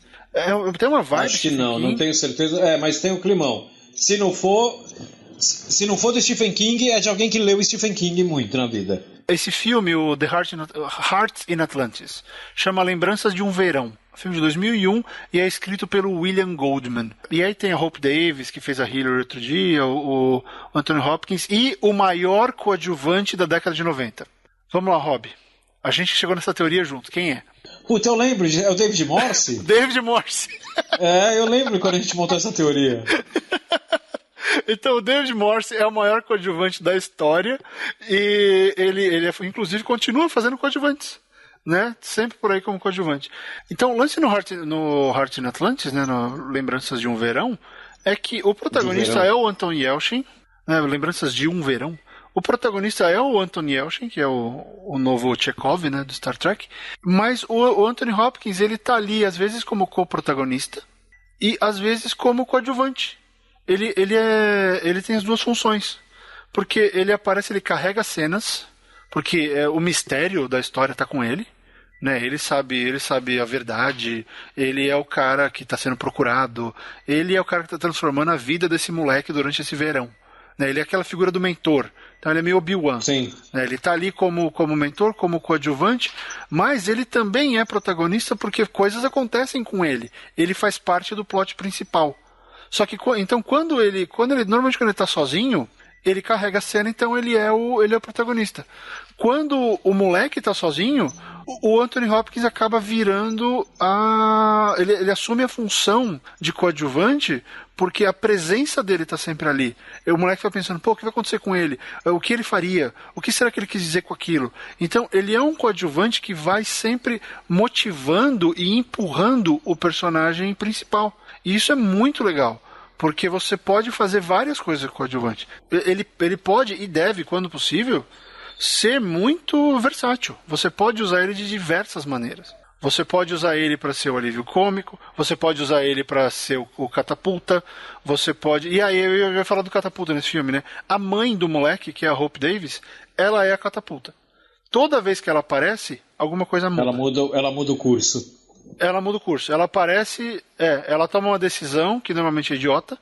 Tem uma vibe. Acho que não tenho certeza. Mas tem o climão. Se não for do Stephen King, é de alguém que leu Stephen King muito na vida. Esse filme, o The Heart in Atlantis, chama Lembranças de um Verão. Filme de 2001 e é escrito pelo William Goldman. E aí tem a Hope Davis, que fez a Hillary outro dia, o Anthony Hopkins e o maior coadjuvante da década de 90. Vamos lá, Rob. A gente chegou nessa teoria junto. Quem é? Puta, eu lembro. É o David Morse? David Morse. Eu lembro quando a gente montou essa teoria. Então, o David Morse é o maior coadjuvante da história e ele inclusive continua fazendo coadjuvantes. Né? Sempre por aí como coadjuvante. Então, o lance no Heart in Atlantis, né, no Lembranças de um Verão, é que o protagonista é o Anton Yelchin, né, Lembranças de um Verão. O protagonista é o Anton Yelchin, que é o novo Chekhov, né, do Star Trek, mas o Anthony Hopkins, ele tá ali, às vezes como co-protagonista e às vezes como coadjuvante. Ele tem as duas funções, porque ele aparece, ele carrega cenas, porque o mistério da história tá com ele. Né, ele sabe a verdade, ele é o cara que está sendo procurado, ele é o cara que está transformando a vida desse moleque durante esse verão. Né, ele é aquela figura do mentor, então ele é meio Obi-Wan. Sim. Né, ele está ali como mentor, como coadjuvante, mas ele também é protagonista porque coisas acontecem com ele. Ele faz parte do plot principal. Só que, então, normalmente quando ele está sozinho, ele carrega a cena, então ele é o protagonista. Quando o moleque está sozinho, o Anthony Hopkins acaba virando ele assume a função de coadjuvante porque a presença dele está sempre ali. O moleque vai pensando, o que vai acontecer com ele? O que ele faria? O que será que ele quis dizer com aquilo? Então, ele é um coadjuvante que vai sempre motivando e empurrando o personagem principal. E isso é muito legal. Porque você pode fazer várias coisas com o coadjuvante. Ele pode e deve, quando possível, ser muito versátil. Você pode usar ele de diversas maneiras. Você pode usar ele para ser o alívio cômico, você pode usar ele para ser o catapulta, você pode... E aí eu ia falar do catapulta nesse filme, né? A mãe do moleque, que é a Hope Davis, ela é a catapulta. Toda vez que ela aparece, alguma coisa muda. Ela muda o curso. Ela muda o curso. Ela aparece... ela toma uma decisão, que normalmente é idiota,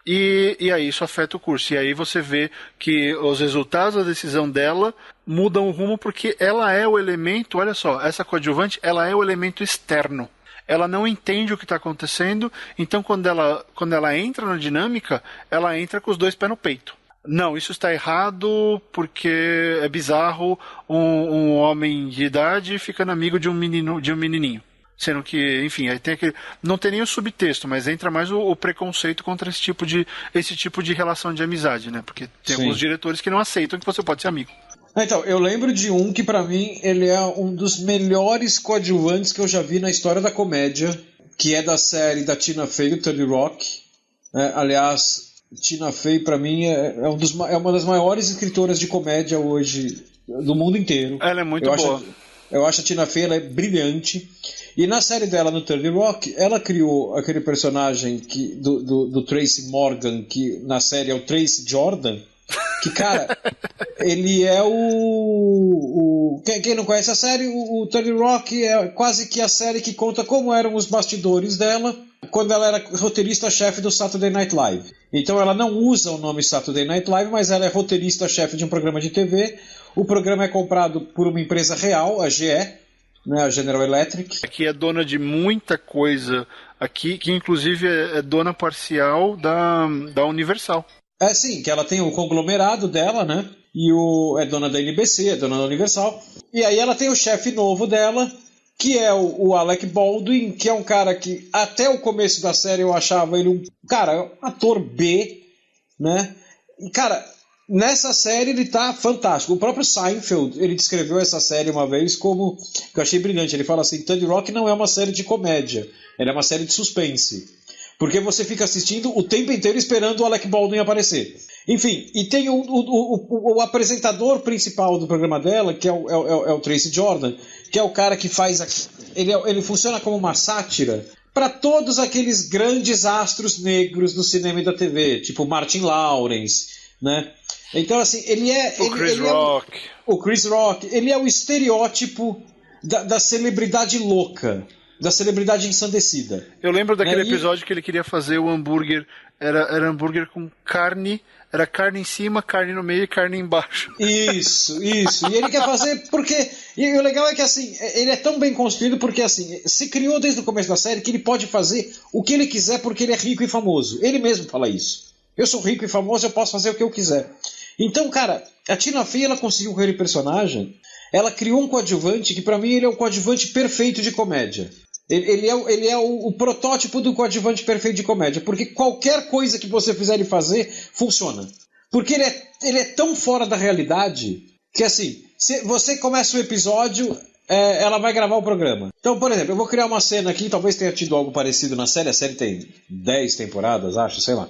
e aí isso afeta o curso. E aí você vê que os resultados da decisão dela mudam o rumo, porque ela é o elemento, olha só, essa coadjuvante, ela é o elemento externo. Ela não entende o que está acontecendo, então quando ela entra na dinâmica, ela entra com os dois pés no peito. Não, isso está errado porque é bizarro um homem de idade ficando amigo de um menininho. Sendo que, enfim, aí tem aquele... Não tem nem o subtexto, mas entra mais o preconceito contra esse tipo de relação de amizade, né? Porque tem alguns diretores que não aceitam que você pode ser amigo. Então, eu lembro de um que pra mim ele é um dos melhores coadjuvantes que eu já vi na história da comédia, que é da série da Tina Fey, o 30 Rock. Aliás, Tina Fey pra mim é uma das maiores escritoras de comédia hoje do mundo inteiro. Ela é muito boa. Eu acho a Tina Fey, ela é brilhante. E na série dela, no 30 Rock, ela criou aquele personagem do Tracy Morgan, que na série é o Tracy Jordan, que, cara, ele é Quem não conhece a série, o 30 Rock é quase que a série que conta como eram os bastidores dela quando ela era roteirista-chefe do Saturday Night Live. Então ela não usa o nome Saturday Night Live, mas ela é roteirista-chefe de um programa de TV. O programa é comprado por uma empresa real, a GE, né, a General Electric. Que é dona de muita coisa aqui, que inclusive é dona parcial da Universal. Sim, que ela tem o conglomerado dela, né? E é dona da NBC, é dona da Universal. E aí ela tem o chefe novo dela, que é o Alec Baldwin, que é um cara que até o começo da série eu achava ele um ator B, né? E, cara, nessa série ele tá fantástico. O próprio Seinfeld, ele descreveu essa série uma vez como... que eu achei brilhante. Ele fala assim, 30 Rock não é uma série de comédia, ela é uma série de suspense. Porque você fica assistindo o tempo inteiro esperando o Alec Baldwin aparecer. Enfim, e tem o apresentador principal do programa dela, que é o Tracy Jordan, que é o cara que faz... Ele funciona como uma sátira para todos aqueles grandes astros negros do cinema e da TV, tipo Martin Lawrence, né? Então, assim, ele é... O Chris Rock. Ele é o estereótipo da celebridade louca, da celebridade ensandecida. Eu lembro daquele episódio que ele queria fazer o hambúrguer, era hambúrguer com carne, era carne em cima, carne no meio e carne embaixo. Isso. E ele quer fazer porque... E o legal é que, assim, ele é tão bem construído porque, assim, se criou desde o começo da série que ele pode fazer o que ele quiser porque ele é rico e famoso. Ele mesmo fala isso. Eu sou rico e famoso, eu posso fazer o que eu quiser. Então, cara, a Tina Fey, ela conseguiu com aquele personagem, ela criou um coadjuvante que, pra mim, ele é o coadjuvante perfeito de comédia. Ele é o protótipo do coadjuvante perfeito de comédia, porque qualquer coisa que você fizer ele fazer, funciona. Porque ele é tão fora da realidade que, assim, se você começa o episódio, ela vai gravar o programa. Então, por exemplo, eu vou criar uma cena aqui, talvez tenha tido algo parecido na série, a série tem 10 temporadas, acho, sei lá.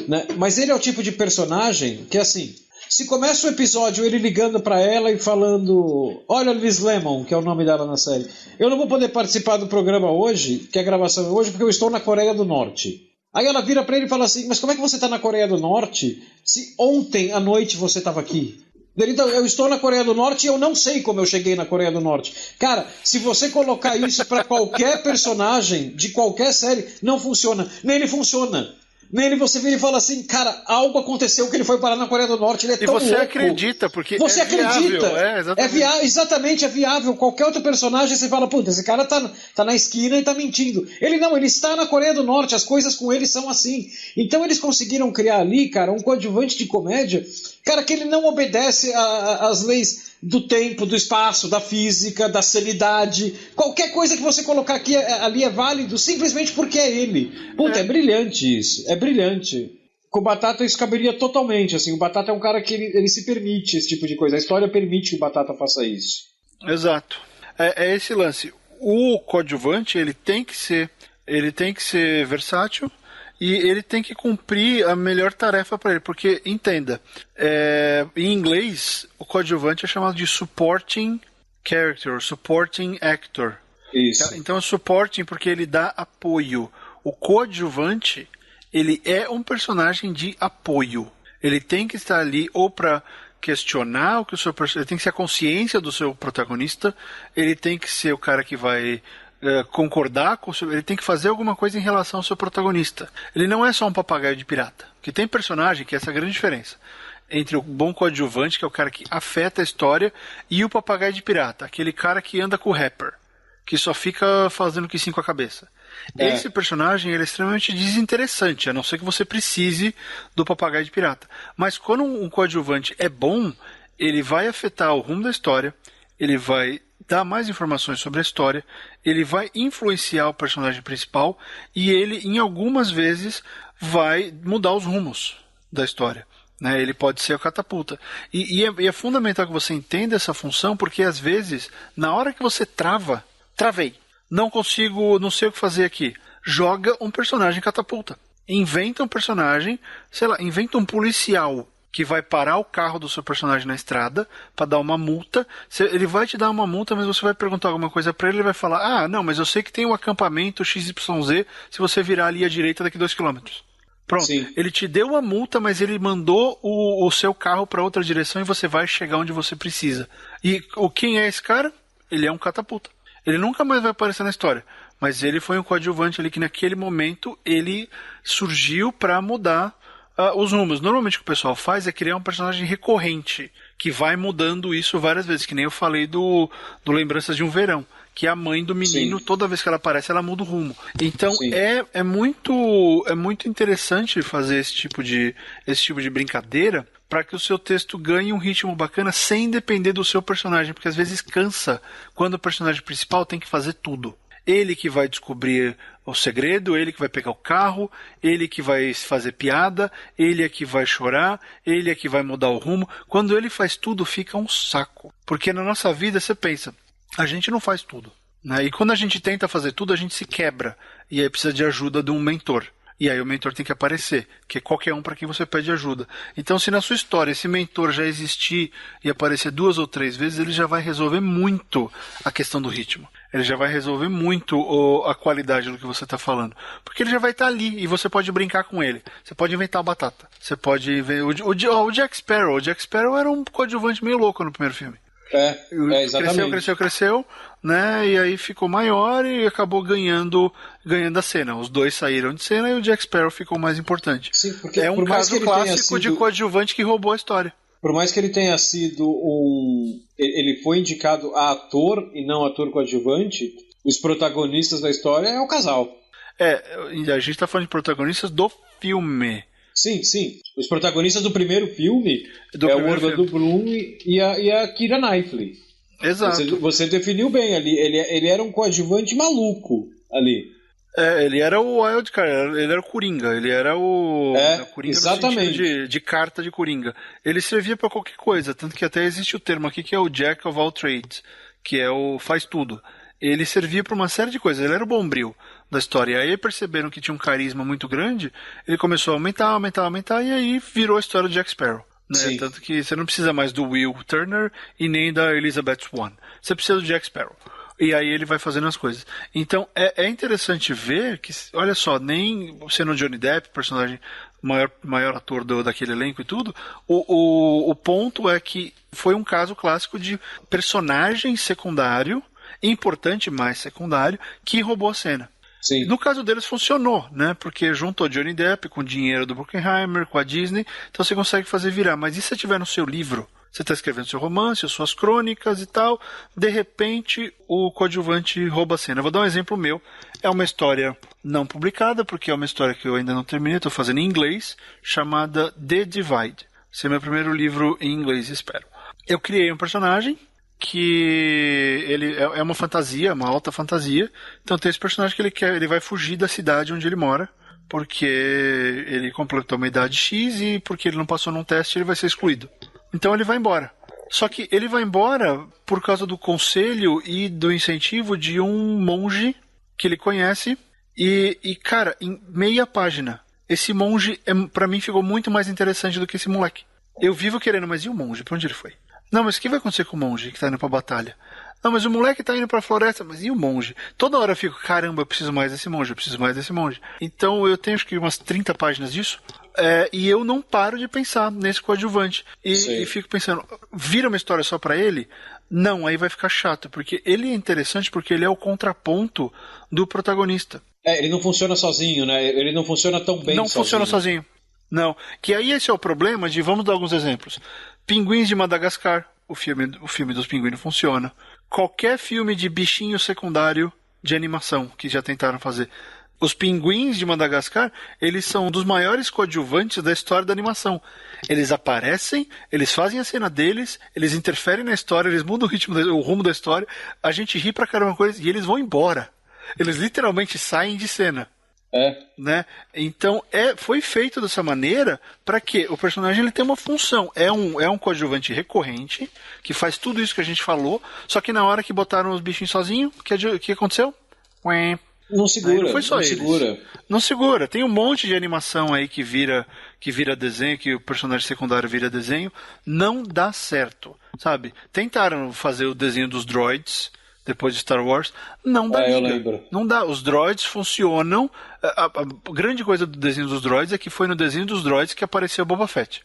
Né? Mas ele é o tipo de personagem que, assim, se começa o episódio ele ligando pra ela e falando: olha, Liz Lemon, que é o nome dela na série, eu não vou poder participar do programa hoje, que a gravação é hoje, porque eu estou na Coreia do Norte. Aí ela vira pra ele e fala assim: mas como é que você tá na Coreia do Norte se ontem à noite você estava aqui? Então, eu estou na Coreia do Norte e eu não sei como eu cheguei na Coreia do Norte. Cara, se você colocar isso pra qualquer personagem de qualquer série, não funciona. Nele funciona. Nele você vira e fala assim: cara, algo aconteceu que ele foi parar na Coreia do Norte, ele é tão louco. E você acredita, porque você acredita. Exatamente. Exatamente, é viável. Qualquer outro personagem você fala: puta, esse cara tá na esquina e tá mentindo. Ele está na Coreia do Norte, as coisas com ele são assim. Então eles conseguiram criar ali, cara, um coadjuvante de comédia, cara, que ele não obedece às leis do tempo, do espaço, da física, da sanidade. Qualquer coisa que você colocar aqui ali é válido, simplesmente porque é ele. Puta, é brilhante isso. É brilhante. Com o Batata isso caberia totalmente. Assim, o Batata é um cara que ele se permite esse tipo de coisa. A história permite que o Batata faça isso. Exato. É esse lance. O coadjuvante, ele tem que ser versátil e ele tem que cumprir a melhor tarefa para ele. Porque, entenda, em inglês, o coadjuvante é chamado de supporting character, supporting actor. Isso. Então é supporting porque ele dá apoio. O coadjuvante, ele é um personagem de apoio. Ele tem que estar ali ou para questionar o que o seu personagem... Ele tem que ser a consciência do seu protagonista, ele tem que ser o cara que vai concordar com o seu... Ele tem que fazer alguma coisa em relação ao seu protagonista. Ele não é só um papagaio de pirata. Porque tem personagem que é essa grande diferença entre o bom coadjuvante, que é o cara que afeta a história, e o papagaio de pirata, aquele cara que anda com o rapper, que só fica fazendo que sim com a cabeça. Esse personagem ele é extremamente desinteressante, a não ser que você precise do papagaio de pirata. Mas quando um coadjuvante é bom, ele vai afetar o rumo da história, ele vai dar mais informações sobre a história, ele vai influenciar o personagem principal e ele, em algumas vezes, vai mudar os rumos da história. Né? Ele pode ser a catapulta. E é fundamental que você entenda essa função, porque às vezes, na hora que você travei, não consigo, não sei o que fazer aqui, joga um personagem catapulta. Inventa um personagem, sei lá, inventa um policial que vai parar o carro do seu personagem na estrada para dar uma multa. Ele vai te dar uma multa, mas você vai perguntar alguma coisa para ele vai falar, não, mas eu sei que tem um acampamento XYZ se você virar ali à direita daqui 2 km. Pronto, sim. Ele te deu a multa, mas ele mandou o seu carro para outra direção e você vai chegar onde você precisa. E quem é esse cara? Ele é um catapulta. Ele nunca mais vai aparecer na história, mas ele foi um coadjuvante ali que naquele momento ele surgiu para mudar os rumos. Normalmente o que o pessoal faz é criar um personagem recorrente, que vai mudando isso várias vezes, que nem eu falei do Lembranças de um Verão, que a mãe do menino, sim, toda vez que ela aparece, ela muda o rumo. Então é muito interessante fazer esse tipo de brincadeira para que o seu texto ganhe um ritmo bacana sem depender do seu personagem, porque às vezes cansa quando o personagem principal tem que fazer tudo. Ele que vai descobrir o segredo, ele que vai pegar o carro, ele que vai fazer piada, ele é que vai chorar, ele é que vai mudar o rumo. Quando ele faz tudo, fica um saco. Porque na nossa vida, você pensa, a gente não faz tudo, né? E quando a gente tenta fazer tudo, a gente se quebra. E aí precisa de ajuda de um mentor. E aí o mentor tem que aparecer, que é qualquer um para quem você pede ajuda. Então, se na sua história esse mentor já existir e aparecer 2 ou 3 vezes, ele já vai resolver muito a questão do ritmo. Ele já vai resolver muito a qualidade do que você está falando. Porque ele já vai estar ali e você pode brincar com ele. Você pode inventar a batata. Você pode ver... O Jack Sparrow. O Jack Sparrow era um coadjuvante meio louco no primeiro filme. Exatamente. Cresceu, né? E aí ficou maior e acabou ganhando a cena. Os dois saíram de cena e o Jack Sparrow ficou mais importante. Sim, porque é um caso clássico de coadjuvante que roubou a história. Por mais que ele tenha sido ele foi indicado a ator e não ator coadjuvante, os protagonistas da história é o casal. A gente está falando de protagonistas do filme. Sim. Os protagonistas do primeiro filme o Orlando Bloom e a Keira Knightley. Exato. Você definiu bem ali. Ele era um coadjuvante maluco ali. Ele era o Wild Card, ele era o Coringa. Ele era o Coringa exatamente. no sentido de carta de Coringa. Ele servia para qualquer coisa, tanto que até existe o termo aqui que é o Jack of all trades, que é o faz tudo. Ele servia para uma série de coisas, ele era o bombril da história. E aí perceberam que tinha um carisma muito grande, ele começou a aumentar, e aí virou a história do Jack Sparrow. Né? Tanto que você não precisa mais do Will Turner e nem da Elizabeth Swann. Você precisa do Jack Sparrow. E aí ele vai fazendo as coisas. Então é interessante ver que, olha só, nem sendo o Johnny Depp, personagem maior ator daquele elenco e tudo, o ponto é que foi um caso clássico de personagem secundário, importante, mas secundário, que roubou a cena. Sim. No caso deles funcionou, né? Porque juntou Johnny Depp com o dinheiro do Bruckheimer, com a Disney, então você consegue fazer virar. Mas e se você tiver no seu livro? Você está escrevendo seu romance, as suas crônicas e tal, de repente o coadjuvante rouba a cena. Eu vou dar um exemplo meu. É uma história não publicada, porque é uma história que eu ainda não terminei, estou fazendo em inglês, chamada The Divide. Esse é meu primeiro livro em inglês, espero. Eu criei um personagem que ele é uma fantasia, uma alta fantasia. Então tem esse personagem que ele vai fugir da cidade onde ele mora, porque ele completou uma idade X e porque ele não passou num teste ele vai ser excluído. Então ele vai embora. Só que ele vai embora por causa do conselho e do incentivo de um monge que ele conhece. E cara, em meia página, esse monge, pra mim, ficou muito mais interessante do que esse moleque. Eu vivo querendo, mas e o monge? Pra onde ele foi? Não, mas o que vai acontecer com o monge que tá indo pra batalha? Não, mas o moleque tá indo pra floresta, mas e o monge? Toda hora eu fico, caramba, eu preciso mais desse monge, eu preciso mais desse monge. Então eu tenho acho que umas 30 páginas disso, e eu não paro de pensar nesse coadjuvante. E fico pensando, vira uma história só pra ele? Não, aí vai ficar chato, porque ele é interessante porque ele é o contraponto do protagonista. Ele não funciona sozinho, né? Ele não funciona tão bem sozinho. Não funciona sozinho. Não. Que aí esse é o problema de, vamos dar alguns exemplos. Pinguins de Madagascar, o filme dos pinguins não funciona. Qualquer filme de bichinho secundário de animação que já tentaram fazer. Os pinguins de Madagascar, eles são um dos maiores coadjuvantes da história da animação. Eles aparecem, eles fazem a cena deles, eles interferem na história, eles mudam o rumo da história, a gente ri pra caramba com eles e eles vão embora. Eles literalmente saem de cena. Né? Então foi feito dessa maneira para que o personagem ele tenha uma função. É um coadjuvante recorrente que faz tudo isso que a gente falou, só que na hora que botaram os bichinhos sozinhos, o que aconteceu? Não segura. Não foi só eles. Não segura. Tem um monte de animação aí que vira desenho, que o personagem secundário vira desenho. Não dá certo, sabe? Tentaram fazer o desenho dos droids depois de Star Wars, não dá liga. Eu lembro. Não dá. Os droids funcionam. A grande coisa do desenho dos droids é que foi no desenho dos droids que apareceu o Boba Fett.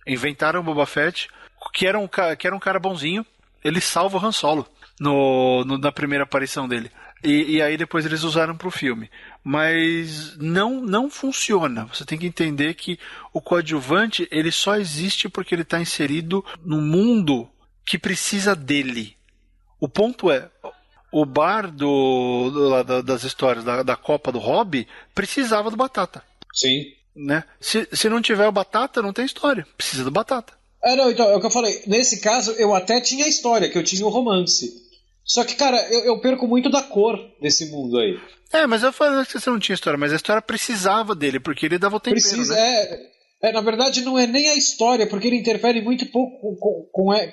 Inventaram o Boba Fett, que era um cara bonzinho. Ele salva o Han Solo na primeira aparição dele. E aí depois eles usaram pro filme. Mas não funciona. Você tem que entender que o coadjuvante ele só existe porque ele está inserido num mundo que precisa dele. O ponto é, o bar das histórias da Copa do Hobby precisava do Batata. Sim. Né? Se não tiver o Batata, não tem história. Precisa do Batata. Não, então, é o que eu falei. Nesse caso, eu até tinha a história, que eu tinha o romance. Só que, cara, eu perco muito da cor desse mundo aí. Mas eu falei que você não tinha história, mas a história precisava dele, porque ele dava o tempero, né? Na verdade, não é nem a história, porque ele interfere muito pouco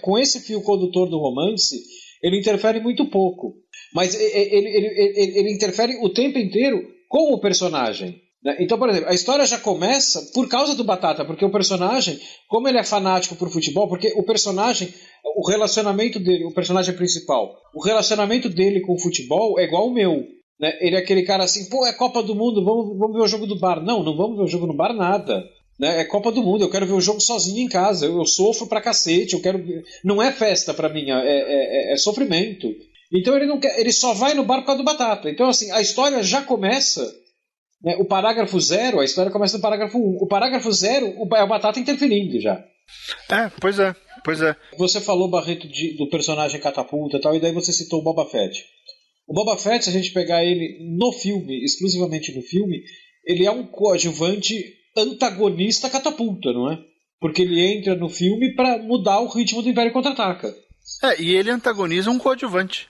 com esse fio condutor do romance. Ele interfere muito pouco. Mas ele interfere o tempo inteiro com o personagem. Né? Então, por exemplo, a história já começa por causa do Batata, porque o personagem, como ele é fanático por futebol, porque o personagem, o relacionamento dele, o personagem principal, o relacionamento dele com o futebol é igual ao meu. Né? Ele é aquele cara assim, é Copa do Mundo, vamos ver o jogo do bar. Não vamos ver o jogo no bar, nada. Né? É Copa do Mundo, eu quero ver o jogo sozinho em casa, eu sofro pra cacete, eu quero... Não é festa pra mim, é sofrimento. Então ele só vai no bar por causa do Batata. Então assim, a história já começa, né? O parágrafo 0, a história começa no parágrafo 1. O parágrafo 0 é o Batata interferindo já. Pois é. Você falou, Barreto, do personagem catapulta e tal, e daí você citou o Boba Fett. O Boba Fett, se a gente pegar ele no filme, exclusivamente no filme, ele é um coadjuvante antagonista catapulta, não é? Porque ele entra no filme pra mudar o ritmo do Império Contra-Ataca. E ele antagoniza um coadjuvante,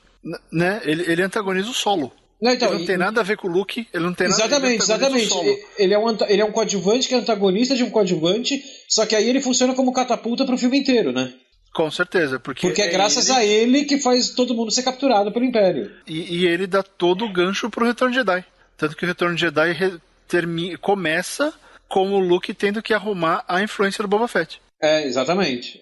né? Ele antagoniza o Solo. Ele não tem nada a ver com o Luke, ele não tem nada a ver com o Exatamente. Ele é um coadjuvante que é antagonista de um coadjuvante, só que aí ele funciona como catapulta pro filme inteiro, né? Com certeza, porque é graças a ele que faz todo mundo ser capturado pelo Império. E ele dá todo o gancho pro Retorno de Jedi. Tanto que o Retorno de Jedi começa com o Luke tendo que arrumar a influência do Boba Fett. Exatamente.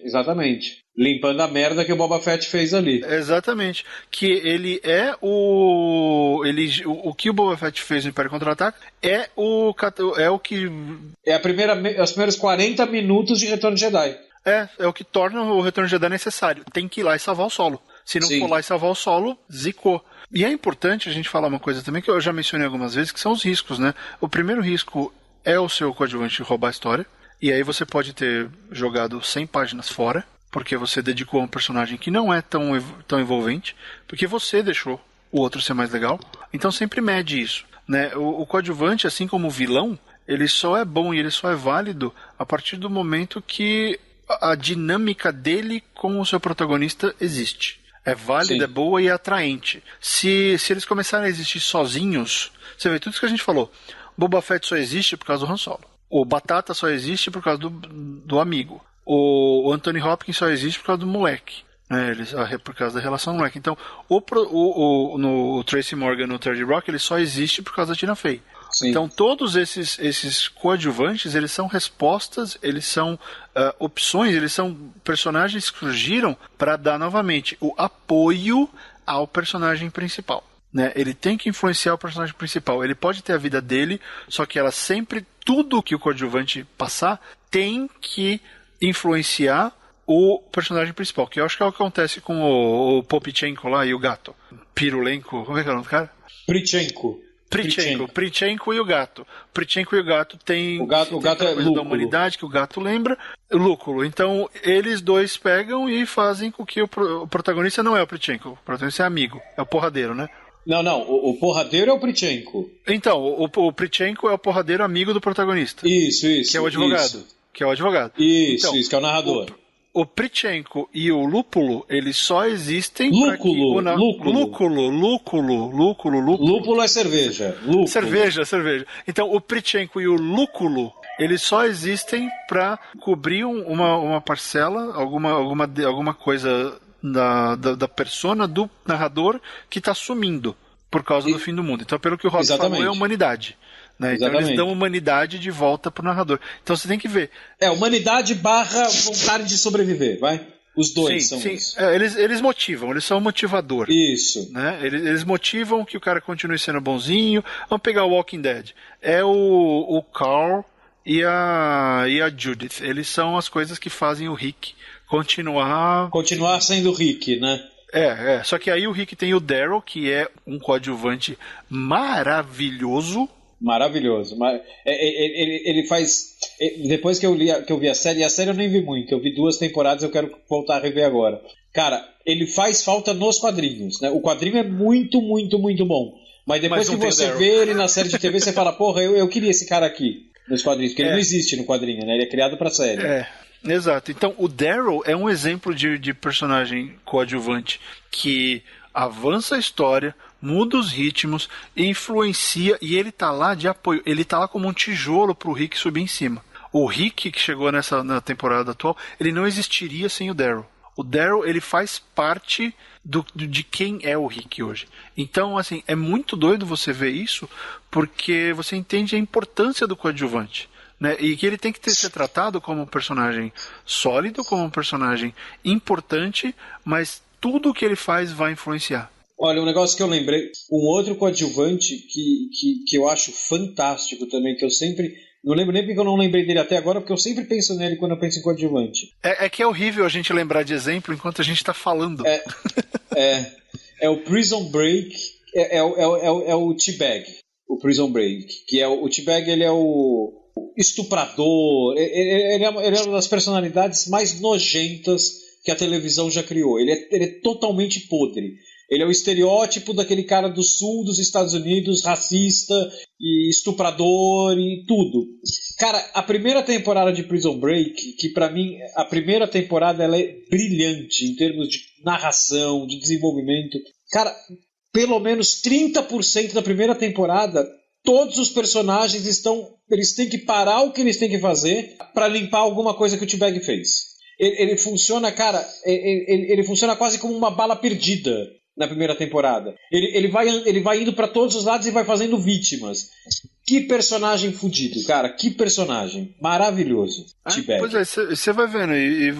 Limpando a merda que o Boba Fett fez ali. Exatamente. Que ele é o que o Boba Fett fez no Império Contra-Ataca é o que... os primeiros 40 minutos de Retorno de Jedi. É o que torna o Retorno de Jedi necessário. Tem que ir lá e salvar o Solo. Se não for lá e salvar o Solo, zicou. E é importante a gente falar uma coisa também que eu já mencionei algumas vezes, que são os riscos, né? O primeiro risco é o seu coadjuvante roubar a história. E aí você pode ter jogado 100 páginas fora, porque você dedicou a um personagem que não é tão envolvente, porque você deixou o outro ser mais legal. Então sempre mede isso, né? O coadjuvante, assim como o vilão, ele só é bom e ele só é válido a partir do momento que a dinâmica dele com o seu protagonista existe. É válida, é boa e é atraente. Se eles começarem a existir sozinhos, você vê tudo isso que a gente falou. Boba Fett só existe por causa do Han Solo. O Batata só existe por causa do amigo. O Anthony Hopkins só existe por causa do moleque. Né? Por causa da relação do moleque. Então, no Tracy Morgan, no Third Rock, ele só existe por causa da Tina Fey. Sim. Então, todos esses coadjuvantes, eles são respostas, eles são opções, eles são personagens que surgiram para dar novamente o apoio ao personagem principal. Né? Ele tem que influenciar o personagem principal. Ele pode ter a vida dele, só que ela sempre, tudo que o coadjuvante passar, tem que influenciar o personagem principal. Que eu acho que é o que acontece com o Popichenko lá e o gato. Pirulenko, como é que é o nome do cara? Prichenko e o gato. Prichenko e o gato tem... O gato é Lúculo. Da humanidade que o gato lembra. Lúculo. Então, eles dois pegam e fazem com que o protagonista não é o Prichenko. O protagonista é amigo. É o porradeiro, né? Não. O porradeiro é o Prichenko. Então, o Prichenko é o porradeiro amigo do protagonista. Isso. Que é o advogado. Que é o advogado. Isso, que é o narrador. O Prichenko e o Lúpulo, eles só existem... Lúculo. Lúpulo é cerveja. Cerveja. Então, o Prichenko e o Lúculo, eles só existem para cobrir uma parcela, alguma coisa da persona do narrador que está sumindo por causa do fim do mundo. Então, pelo que o Rob falou, é a humanidade. Né? Então eles dão humanidade de volta pro narrador. Então você tem que ver. Humanidade / vontade de sobreviver, vai? Os dois são isso. Eles motivam, eles são um motivador. Isso. Né? Eles motivam que o cara continue sendo bonzinho. Vamos pegar o Walking Dead. É o Carl e a Judith. Eles são as coisas que fazem o Rick continuar sendo Rick, né? Só que aí o Rick tem o Daryl, que é um coadjuvante maravilhoso. Ele faz... Depois que eu vi a série eu nem vi muito, eu vi 2 temporadas, eu quero voltar a rever agora. Cara, ele faz falta nos quadrinhos, né? O quadrinho é muito, muito, muito bom. Mas depois que você vê ele na série de TV, você fala, porra, eu queria esse cara aqui nos quadrinhos, porque ele não existe no quadrinho, né? Ele é criado pra série. Exato. Então, o Daryl é um exemplo de personagem coadjuvante que avança a história, muda os ritmos, influencia, e ele tá lá de apoio. Ele tá lá como um tijolo pro Rick subir em cima. O Rick, que chegou na temporada atual, ele não existiria sem o Daryl. O Daryl, ele faz parte de quem é o Rick hoje. Então, assim, é muito doido você ver isso, porque você entende a importância do coadjuvante. Né? E que ele tem que ser tratado como um personagem sólido, como um personagem importante, mas tudo o que ele faz vai influenciar. Olha, um negócio que eu lembrei, um outro coadjuvante que eu acho fantástico também, que eu sempre... Não lembro nem porque eu não lembrei dele até agora, porque eu sempre penso nele quando eu penso em coadjuvante. É que é horrível a gente lembrar de exemplo enquanto a gente está falando. É o Prison Break, é o T-Bag, o Prison Break, que é o T-Bag, ele é o estuprador, ele é uma das personalidades mais nojentas que a televisão já criou. Ele é totalmente podre. Ele é o estereótipo daquele cara do sul dos Estados Unidos, racista e estuprador e tudo. Cara, a primeira temporada de Prison Break, que pra mim, a primeira temporada ela é brilhante em termos de narração, de desenvolvimento. Cara, pelo menos 30% da primeira temporada, todos os personagens eles têm que parar o que eles têm que fazer pra limpar alguma coisa que o T-Bag fez. Ele funciona, cara, ele funciona quase como uma bala perdida na primeira temporada. Ele vai indo pra todos os lados e vai fazendo vítimas. Que personagem fudido, cara. Que personagem. Maravilhoso. Pois é, você vai vendo. E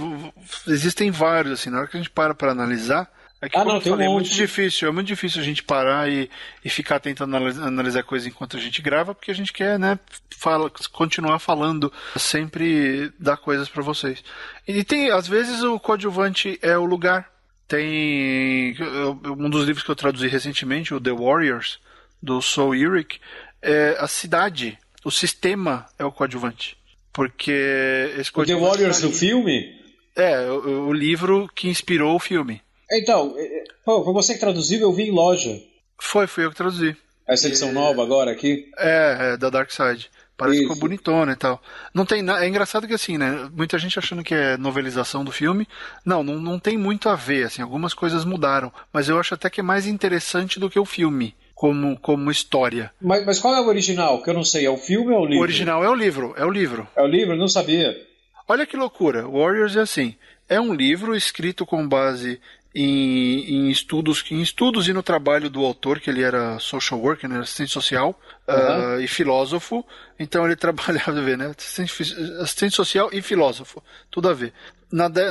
existem vários, assim, na hora que a gente para analisar, como eu falei, é muito difícil a gente parar e ficar tentando analisar coisas enquanto a gente grava, porque a gente quer, né, continuar falando, sempre dar coisas pra vocês. E tem, às vezes, o coadjuvante é o lugar. Tem um dos livros que eu traduzi recentemente, o The Warriors, do Saul Ulrich, a cidade, o sistema é o coadjuvante. Porque esse coadjuvante... O The Warriors do filme? O livro que inspirou o filme. Então, foi você que traduziu? Eu vi em loja. Fui eu que traduzi. Essa edição nova agora aqui? Da Dark Side. Parece que ficou bonitona e tal. Não tem é engraçado que assim, né? Muita gente achando que é novelização do filme. Não tem muito a ver, assim, algumas coisas mudaram. Mas eu acho até que é mais interessante do que o filme, como história. Mas qual é o original? Que eu não sei, é o filme ou é o livro? O original é o livro. É o livro? Eu não sabia. Olha que loucura. Warriors é assim. É um livro escrito com base em estudos e no trabalho do autor, que ele era social worker, né, assistente social e filósofo. Então ele trabalhava, né, assistente social e filósofo, tudo a ver.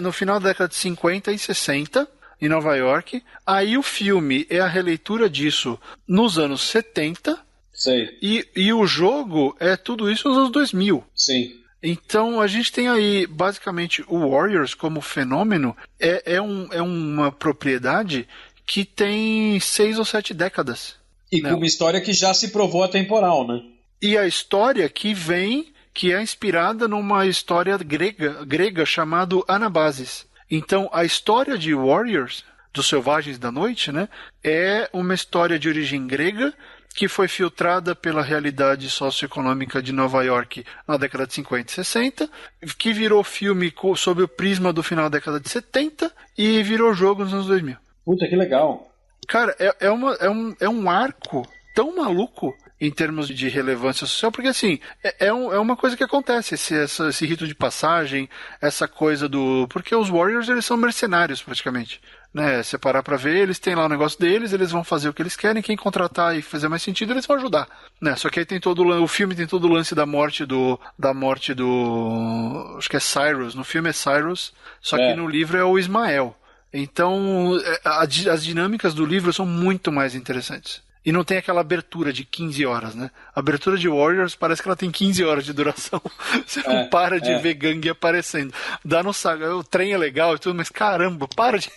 No final da década de 50 e 60, em Nova York. Aí o filme é a releitura disso nos anos 70. Sei. E o jogo é tudo isso nos anos 2000. Sim. Então a gente tem aí basicamente o Warriors como fenômeno é uma propriedade que tem 6 ou 7 décadas. E com uma história que já se provou atemporal, né? E a história que é inspirada numa história grega chamada Anabasis. Então a história de Warriors, dos Selvagens da Noite, né, é uma história de origem grega que foi filtrada pela realidade socioeconômica de Nova York na década de 50 e 60, que virou filme sob o prisma do final da década de 70 e virou jogo nos anos 2000. Puta, que legal. Cara, é um arco tão maluco em termos de relevância social, porque assim, é uma coisa que acontece, esse rito de passagem, essa coisa do... Porque os Warriors, eles são mercenários, praticamente. Né? Se parar pra ver, eles têm lá o negócio deles, eles vão fazer o que eles querem, quem contratar e fazer mais sentido, eles vão ajudar. Né? Só que aí tem o filme tem todo o lance da morte do... Acho que é Cyrus. No filme é Cyrus, só que no livro é o Ismael. Então, as dinâmicas do livro são muito mais interessantes. E não tem aquela abertura de 15 horas, né? A abertura de Warriors parece que ela tem 15 horas de duração. Você não para de ver gangue aparecendo. Dá no saco. O trem é legal e tudo, mas caramba, para de...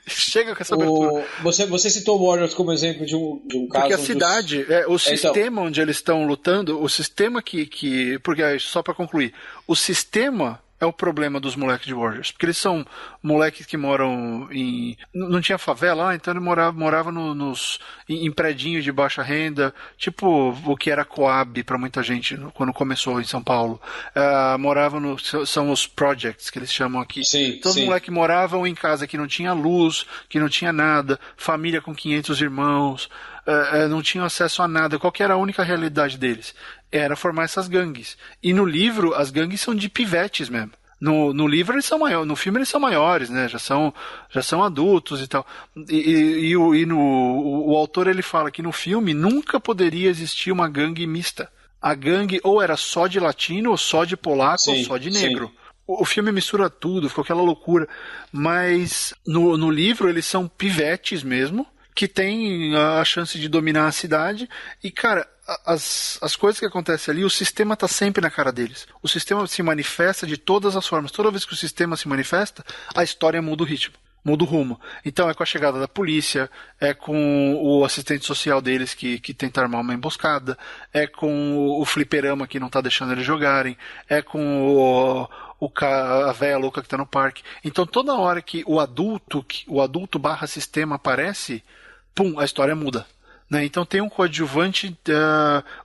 Chega com essa abertura. Você citou Warriors como exemplo de um caso... Porque a cidade, o sistema onde eles estão lutando, o sistema que... Porque, só para concluir, o sistema... é o problema dos moleques de Warriors, porque eles são moleques que moram em... Não tinha favela lá, então ele morava em predinhos de baixa renda, tipo o que era Coab para muita gente quando começou em São Paulo. São os projects que eles chamam aqui. Sim, então os moleques moravam em casa que não tinha luz, que não tinha nada, família com 500 irmãos, não tinham acesso a nada. Qual que era a única realidade deles? Era formar essas gangues. E no livro, as gangues são de pivetes mesmo. No livro eles são maiores, no filme eles são maiores, né? Já são adultos e tal. O autor ele fala que no filme nunca poderia existir uma gangue mista. A gangue ou era só de latino, ou só de polaco, ou só de negro. O filme mistura tudo, ficou aquela loucura. Mas no livro eles são pivetes mesmo, que tem a chance de dominar a cidade. E, cara, as coisas que acontecem ali, o sistema está sempre na cara deles. O sistema se manifesta de todas as formas. Toda vez que o sistema se manifesta, a história muda o ritmo, muda o rumo. Então é com a chegada da polícia, é com o assistente social deles que tenta armar uma emboscada, é com o fliperama que não está deixando eles jogarem, é com a véia louca que está no parque. Então toda hora que o adulto barra sistema aparece, pum, a história muda. Né? Então tem um coadjuvante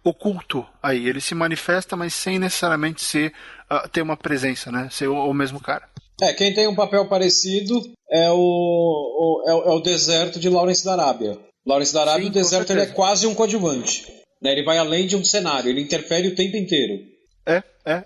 oculto aí. Ele se manifesta, mas sem necessariamente ter uma presença, né? Ser o mesmo cara. Quem tem um papel parecido é o deserto de Lawrence da Arábia. Lawrence da Arábia, o deserto ele é quase um coadjuvante. Né? Ele vai além de um cenário, ele interfere o tempo inteiro.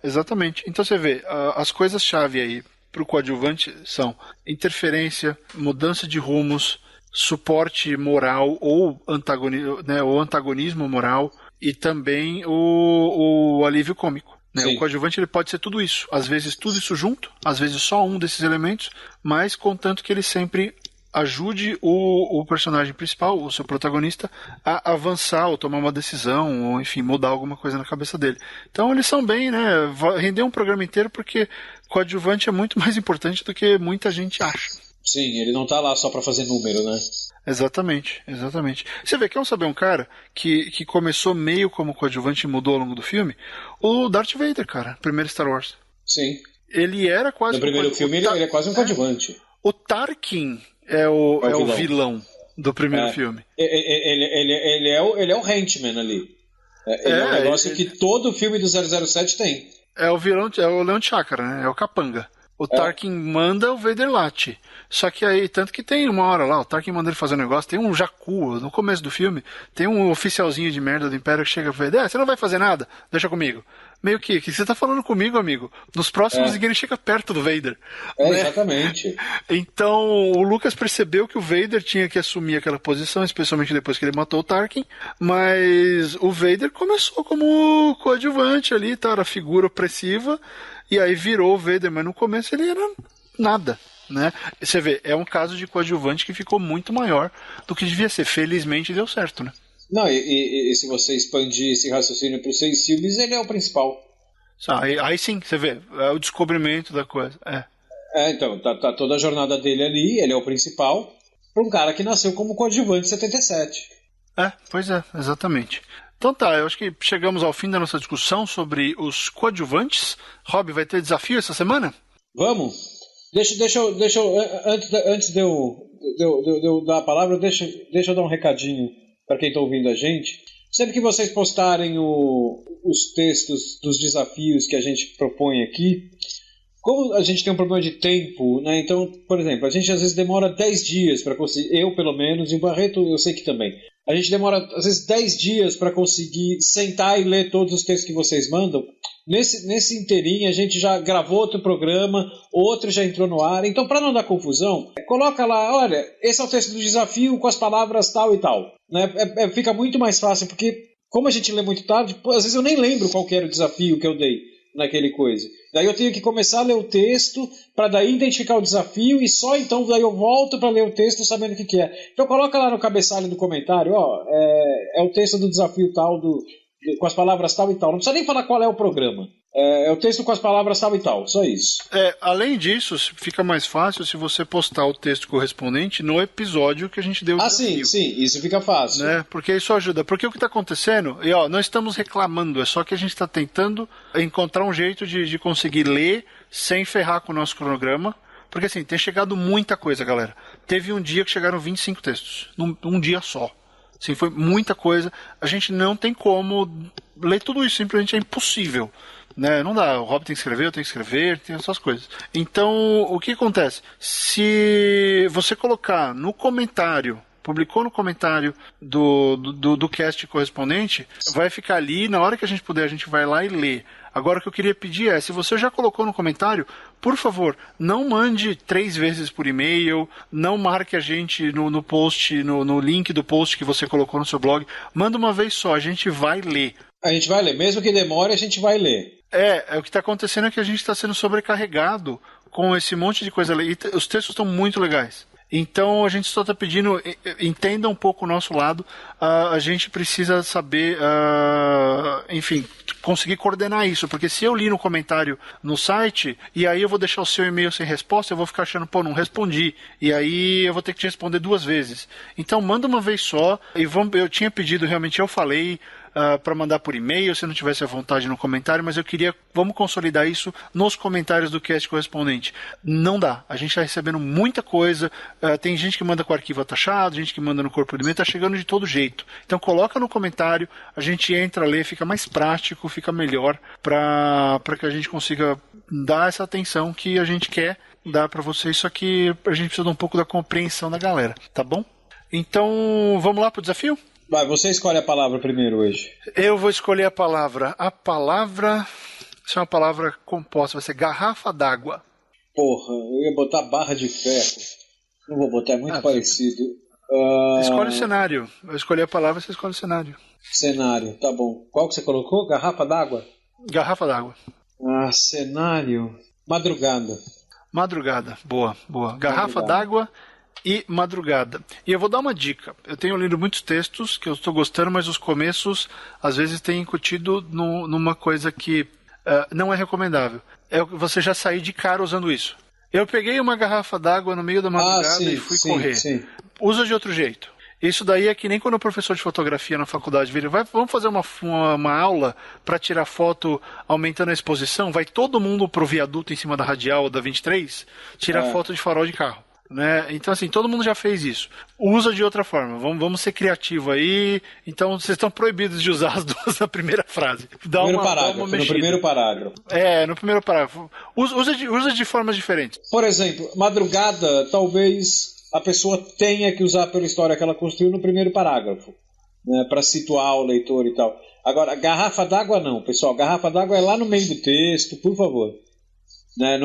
Exatamente. Então você vê, as coisas-chave aí para o coadjuvante são interferência, mudança de rumos, suporte moral ou antagonismo moral e também o alívio cômico. Né? O coadjuvante ele pode ser tudo isso. Às vezes tudo isso junto, às vezes só um desses elementos, mas contanto que ele sempre ajude o personagem principal, o seu protagonista, a avançar ou tomar uma decisão ou, enfim, mudar alguma coisa na cabeça dele. Então eles são bem, né? Render um programa inteiro porque coadjuvante é muito mais importante do que muita gente acha. Sim, ele não tá lá só pra fazer número, né? Exatamente. Você vê, quer saber um cara que começou meio como coadjuvante e mudou ao longo do filme? O Darth Vader, cara, primeiro Star Wars. Sim. Ele era quase... No primeiro filme ele é quase um coadjuvante. O Tarkin é o vilão do primeiro filme. Ele é o henchman ali. Ele é um negócio que todo filme do 007 tem. É o vilão, é o Leão Chakra, né? É o capanga. O Tarkin manda, o Vader late. Só que aí, tanto que tem uma hora lá, o Tarkin manda ele fazer um negócio, tem um Jakku, no começo do filme, tem um oficialzinho de merda do Império que chega e fala, você não vai fazer nada? Deixa comigo. Meio que você tá falando comigo, amigo? Nos próximos ninguém chega perto do Vader. Né? Exatamente. Então, o Lucas percebeu que o Vader tinha que assumir aquela posição, especialmente depois que ele matou o Tarkin, mas o Vader começou como coadjuvante ali, tá? Era a figura opressiva, e aí virou o Vader, mas no começo ele era nada. né? Você vê, é um caso de coadjuvante que ficou muito maior do que devia ser. Felizmente deu certo, né? Não, e se você expandir esse raciocínio para os 6 filmes, ele é o principal. Aí sim, você vê, é o descobrimento da coisa. Então, tá toda a jornada dele ali, ele é o principal, para um cara que nasceu como coadjuvante em 77. Pois é, exatamente. Então tá, eu acho que chegamos ao fim da nossa discussão sobre os coadjuvantes. Rob, vai ter desafio essa semana? Vamos. Deixa eu antes de eu dar a palavra, deixa eu dar um recadinho para quem está ouvindo a gente. Sempre que vocês postarem os textos dos desafios que a gente propõe aqui, como a gente tem um problema de tempo, né? Então, por exemplo, a gente às vezes demora 10 dias para conseguir, eu pelo menos, e o Barreto eu sei que também. A gente demora às vezes 10 dias para conseguir sentar e ler todos os textos que vocês mandam. Nesse inteirinho a gente já gravou outro programa, outro já entrou no ar. Então, para não dar confusão, coloca lá, olha, esse é o texto do desafio com as palavras tal e tal. Né? Fica muito mais fácil, porque como a gente lê muito tarde, às vezes eu nem lembro qual que era o desafio que eu dei naquele coisa. Daí eu tenho que começar a ler o texto para daí identificar o desafio e só então daí eu volto para ler o texto sabendo o que é. Então coloca lá no cabeçalho do comentário, é o texto do desafio tal, com as palavras tal e tal. Não precisa nem falar qual é o programa. É o texto com as palavras tal e tal, só isso. Além disso, fica mais fácil se você postar o texto correspondente no episódio que a gente deu o desafio. Sim, isso fica fácil. Né? Porque isso ajuda. Porque o que está acontecendo, não estamos reclamando, é só que a gente está tentando encontrar um jeito de conseguir ler sem ferrar com o nosso cronograma. Porque assim, tem chegado muita coisa, galera. Teve um dia que chegaram 25 textos, num dia só. Assim, foi muita coisa. A gente não tem como ler tudo isso, simplesmente é impossível. Né? Não dá, o Rob tem que escrever, eu tenho que escrever, tem essas coisas. Então, o que acontece? Se você colocar no comentário, publicou no comentário do cast correspondente, vai ficar ali, na hora que a gente puder, a gente vai lá e lê. Agora, o que eu queria pedir se você já colocou no comentário, por favor, não mande 3 vezes por e-mail, não marque a gente no post, no link do post que você colocou no seu blog, manda uma vez só, a gente vai ler. A gente vai ler, mesmo que demore, a gente vai ler. O que está acontecendo é que a gente está sendo sobrecarregado com esse monte de coisa. E os textos estão muito legais. Então a gente só está pedindo, entenda um pouco o nosso lado. A gente precisa saber, enfim, conseguir coordenar isso. Porque se eu li no comentário no site, e aí eu vou deixar o seu e-mail sem resposta, eu vou ficar achando, não respondi. E aí eu vou ter que te responder 2 vezes. Então manda uma vez só. Eu tinha pedido, realmente eu falei, para mandar por e-mail, se não tivesse à vontade no comentário, mas eu queria, vamos consolidar isso nos comentários do cast correspondente. Não dá, a gente está recebendo muita coisa, tem gente que manda com arquivo atachado, gente que manda no corpo do e-mail, está chegando de todo jeito. Então coloca no comentário, a gente entra a ler, fica mais prático, fica melhor para que a gente consiga dar essa atenção que a gente quer dar para vocês, só que a gente precisa de um pouco da compreensão da galera, tá bom? Então, vamos lá pro desafio? Vai, você escolhe a palavra primeiro hoje. Eu vou escolher a palavra. A palavra... Isso é uma palavra composta, vai ser garrafa d'água. Porra, eu ia botar barra de ferro. Não vou botar, é muito parecido. Escolhe o cenário. Eu escolhi a palavra, você escolhe o cenário. Cenário, tá bom. Qual que você colocou? Garrafa d'água? Garrafa d'água. Cenário. Madrugada. Madrugada, boa. Garrafa d'água e madrugada. E eu vou dar uma dica. Eu tenho lido muitos textos que eu estou gostando, mas os começos às vezes têm incutido numa coisa que não é recomendável. É você já sair de cara usando isso. Eu peguei uma garrafa d'água no meio da madrugada e fui correr. Sim. Usa de outro jeito. Isso daí é que nem quando o professor de fotografia na faculdade vira, vamos fazer uma aula para tirar foto aumentando a exposição, vai todo mundo pro viaduto em cima da radial da 23 tirar foto de farol de carro. Né? Então, assim, todo mundo já fez isso. Usa de outra forma. Vamos ser criativos aí. Então, vocês estão proibidos de usar as duas na primeira frase. No primeiro parágrafo. No primeiro parágrafo. Usa de formas diferentes. Por exemplo, madrugada, talvez a pessoa tenha que usar pela história que ela construiu no primeiro parágrafo, né, para situar o leitor e tal. Agora, garrafa d'água não, pessoal. Garrafa d'água é lá no meio do texto, por favor. Né?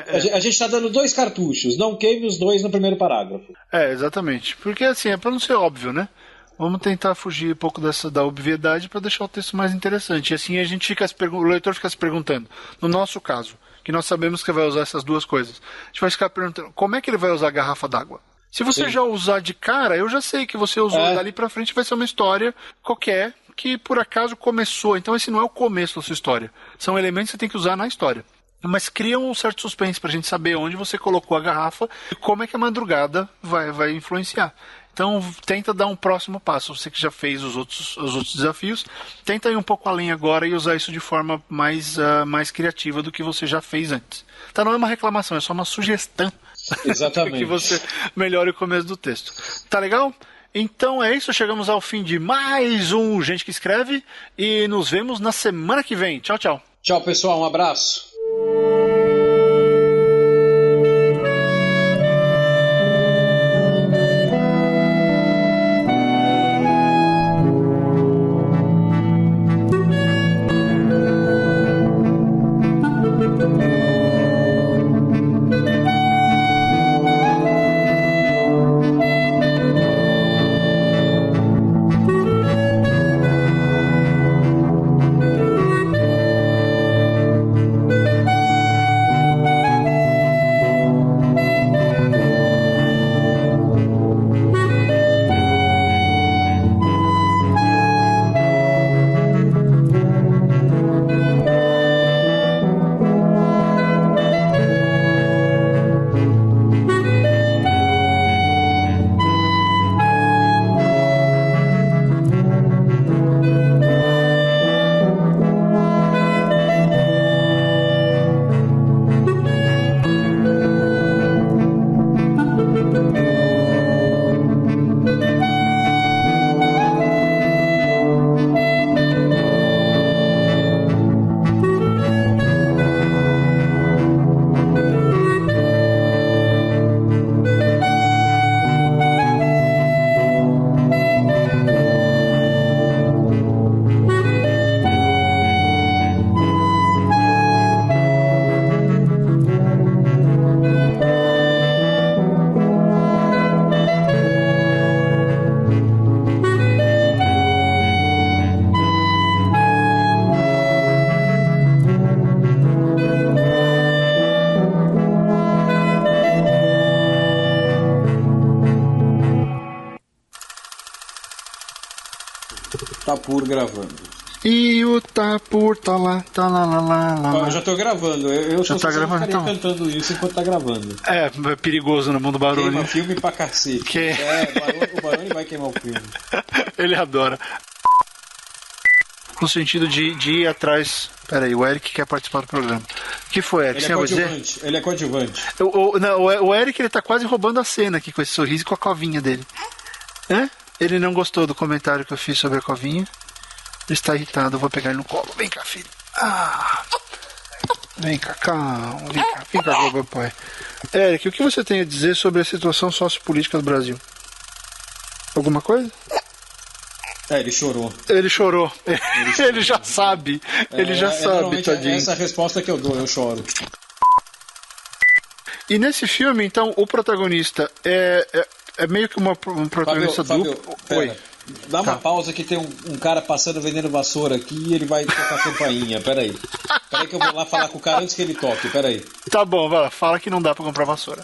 A gente está dando 2 cartuchos, não queime os 2 no primeiro parágrafo. Exatamente. Porque assim, é para não ser óbvio, né? Vamos tentar fugir um pouco da obviedade para deixar o texto mais interessante. E assim o leitor fica se perguntando. No nosso caso, que nós sabemos que vai usar essas duas coisas. A gente vai ficar perguntando, como é que ele vai usar a garrafa d'água? Se você já usar de cara, eu já sei que você usou dali pra frente, vai ser uma história qualquer que por acaso começou. Então esse não é o começo da sua história. São elementos que você tem que usar na história. Mas cria um certo suspense pra gente saber onde você colocou a garrafa e como é que a madrugada vai influenciar. Então tenta dar um próximo passo. Você que já fez os outros desafios, tenta ir um pouco além agora e usar isso de forma mais criativa do que você já fez antes. Então não é uma reclamação, é só uma sugestão. Exatamente. Que você melhore o começo do texto. Tá legal? Então é isso, chegamos ao fim de mais um Gente que Escreve e nos vemos na semana que vem. Tchau, tchau. Tchau, pessoal. Um abraço. Tapur gravando. E o Tapur tá lá. Eu já tô gravando. Eu já tá gravando, então? Cantando isso enquanto tá gravando. É perigoso no mundo barulho. Queima filme pra cacete. O Baroni vai queimar o filme. Ele adora. No sentido de ir atrás. Peraí, o Eric quer participar do programa. O que foi, Eric? Ele é coadjuvante. O Eric, ele tá quase roubando a cena aqui com esse sorriso e com a covinha dele. Ele não gostou do comentário que eu fiz sobre a covinha. Ele está irritado, eu vou pegar ele no colo. Vem cá, filho. Vem cá, calma. Vem cá, papai. Eric, o que você tem a dizer sobre a situação sociopolítica do Brasil? Alguma coisa? Ele chorou. Ele chorou. Ele já sabe. Ele já sabe, tadinho. Essa é a resposta que eu dou, eu choro. E nesse filme, então, o protagonista é meio que um protagonista duplo. Oi. Dá uma pausa que tem um cara passando vendendo vassoura aqui e ele vai tocar a campainha. Peraí que eu vou lá falar com o cara antes que ele toque. Peraí. Tá bom, vai lá. Fala que não dá pra comprar vassoura.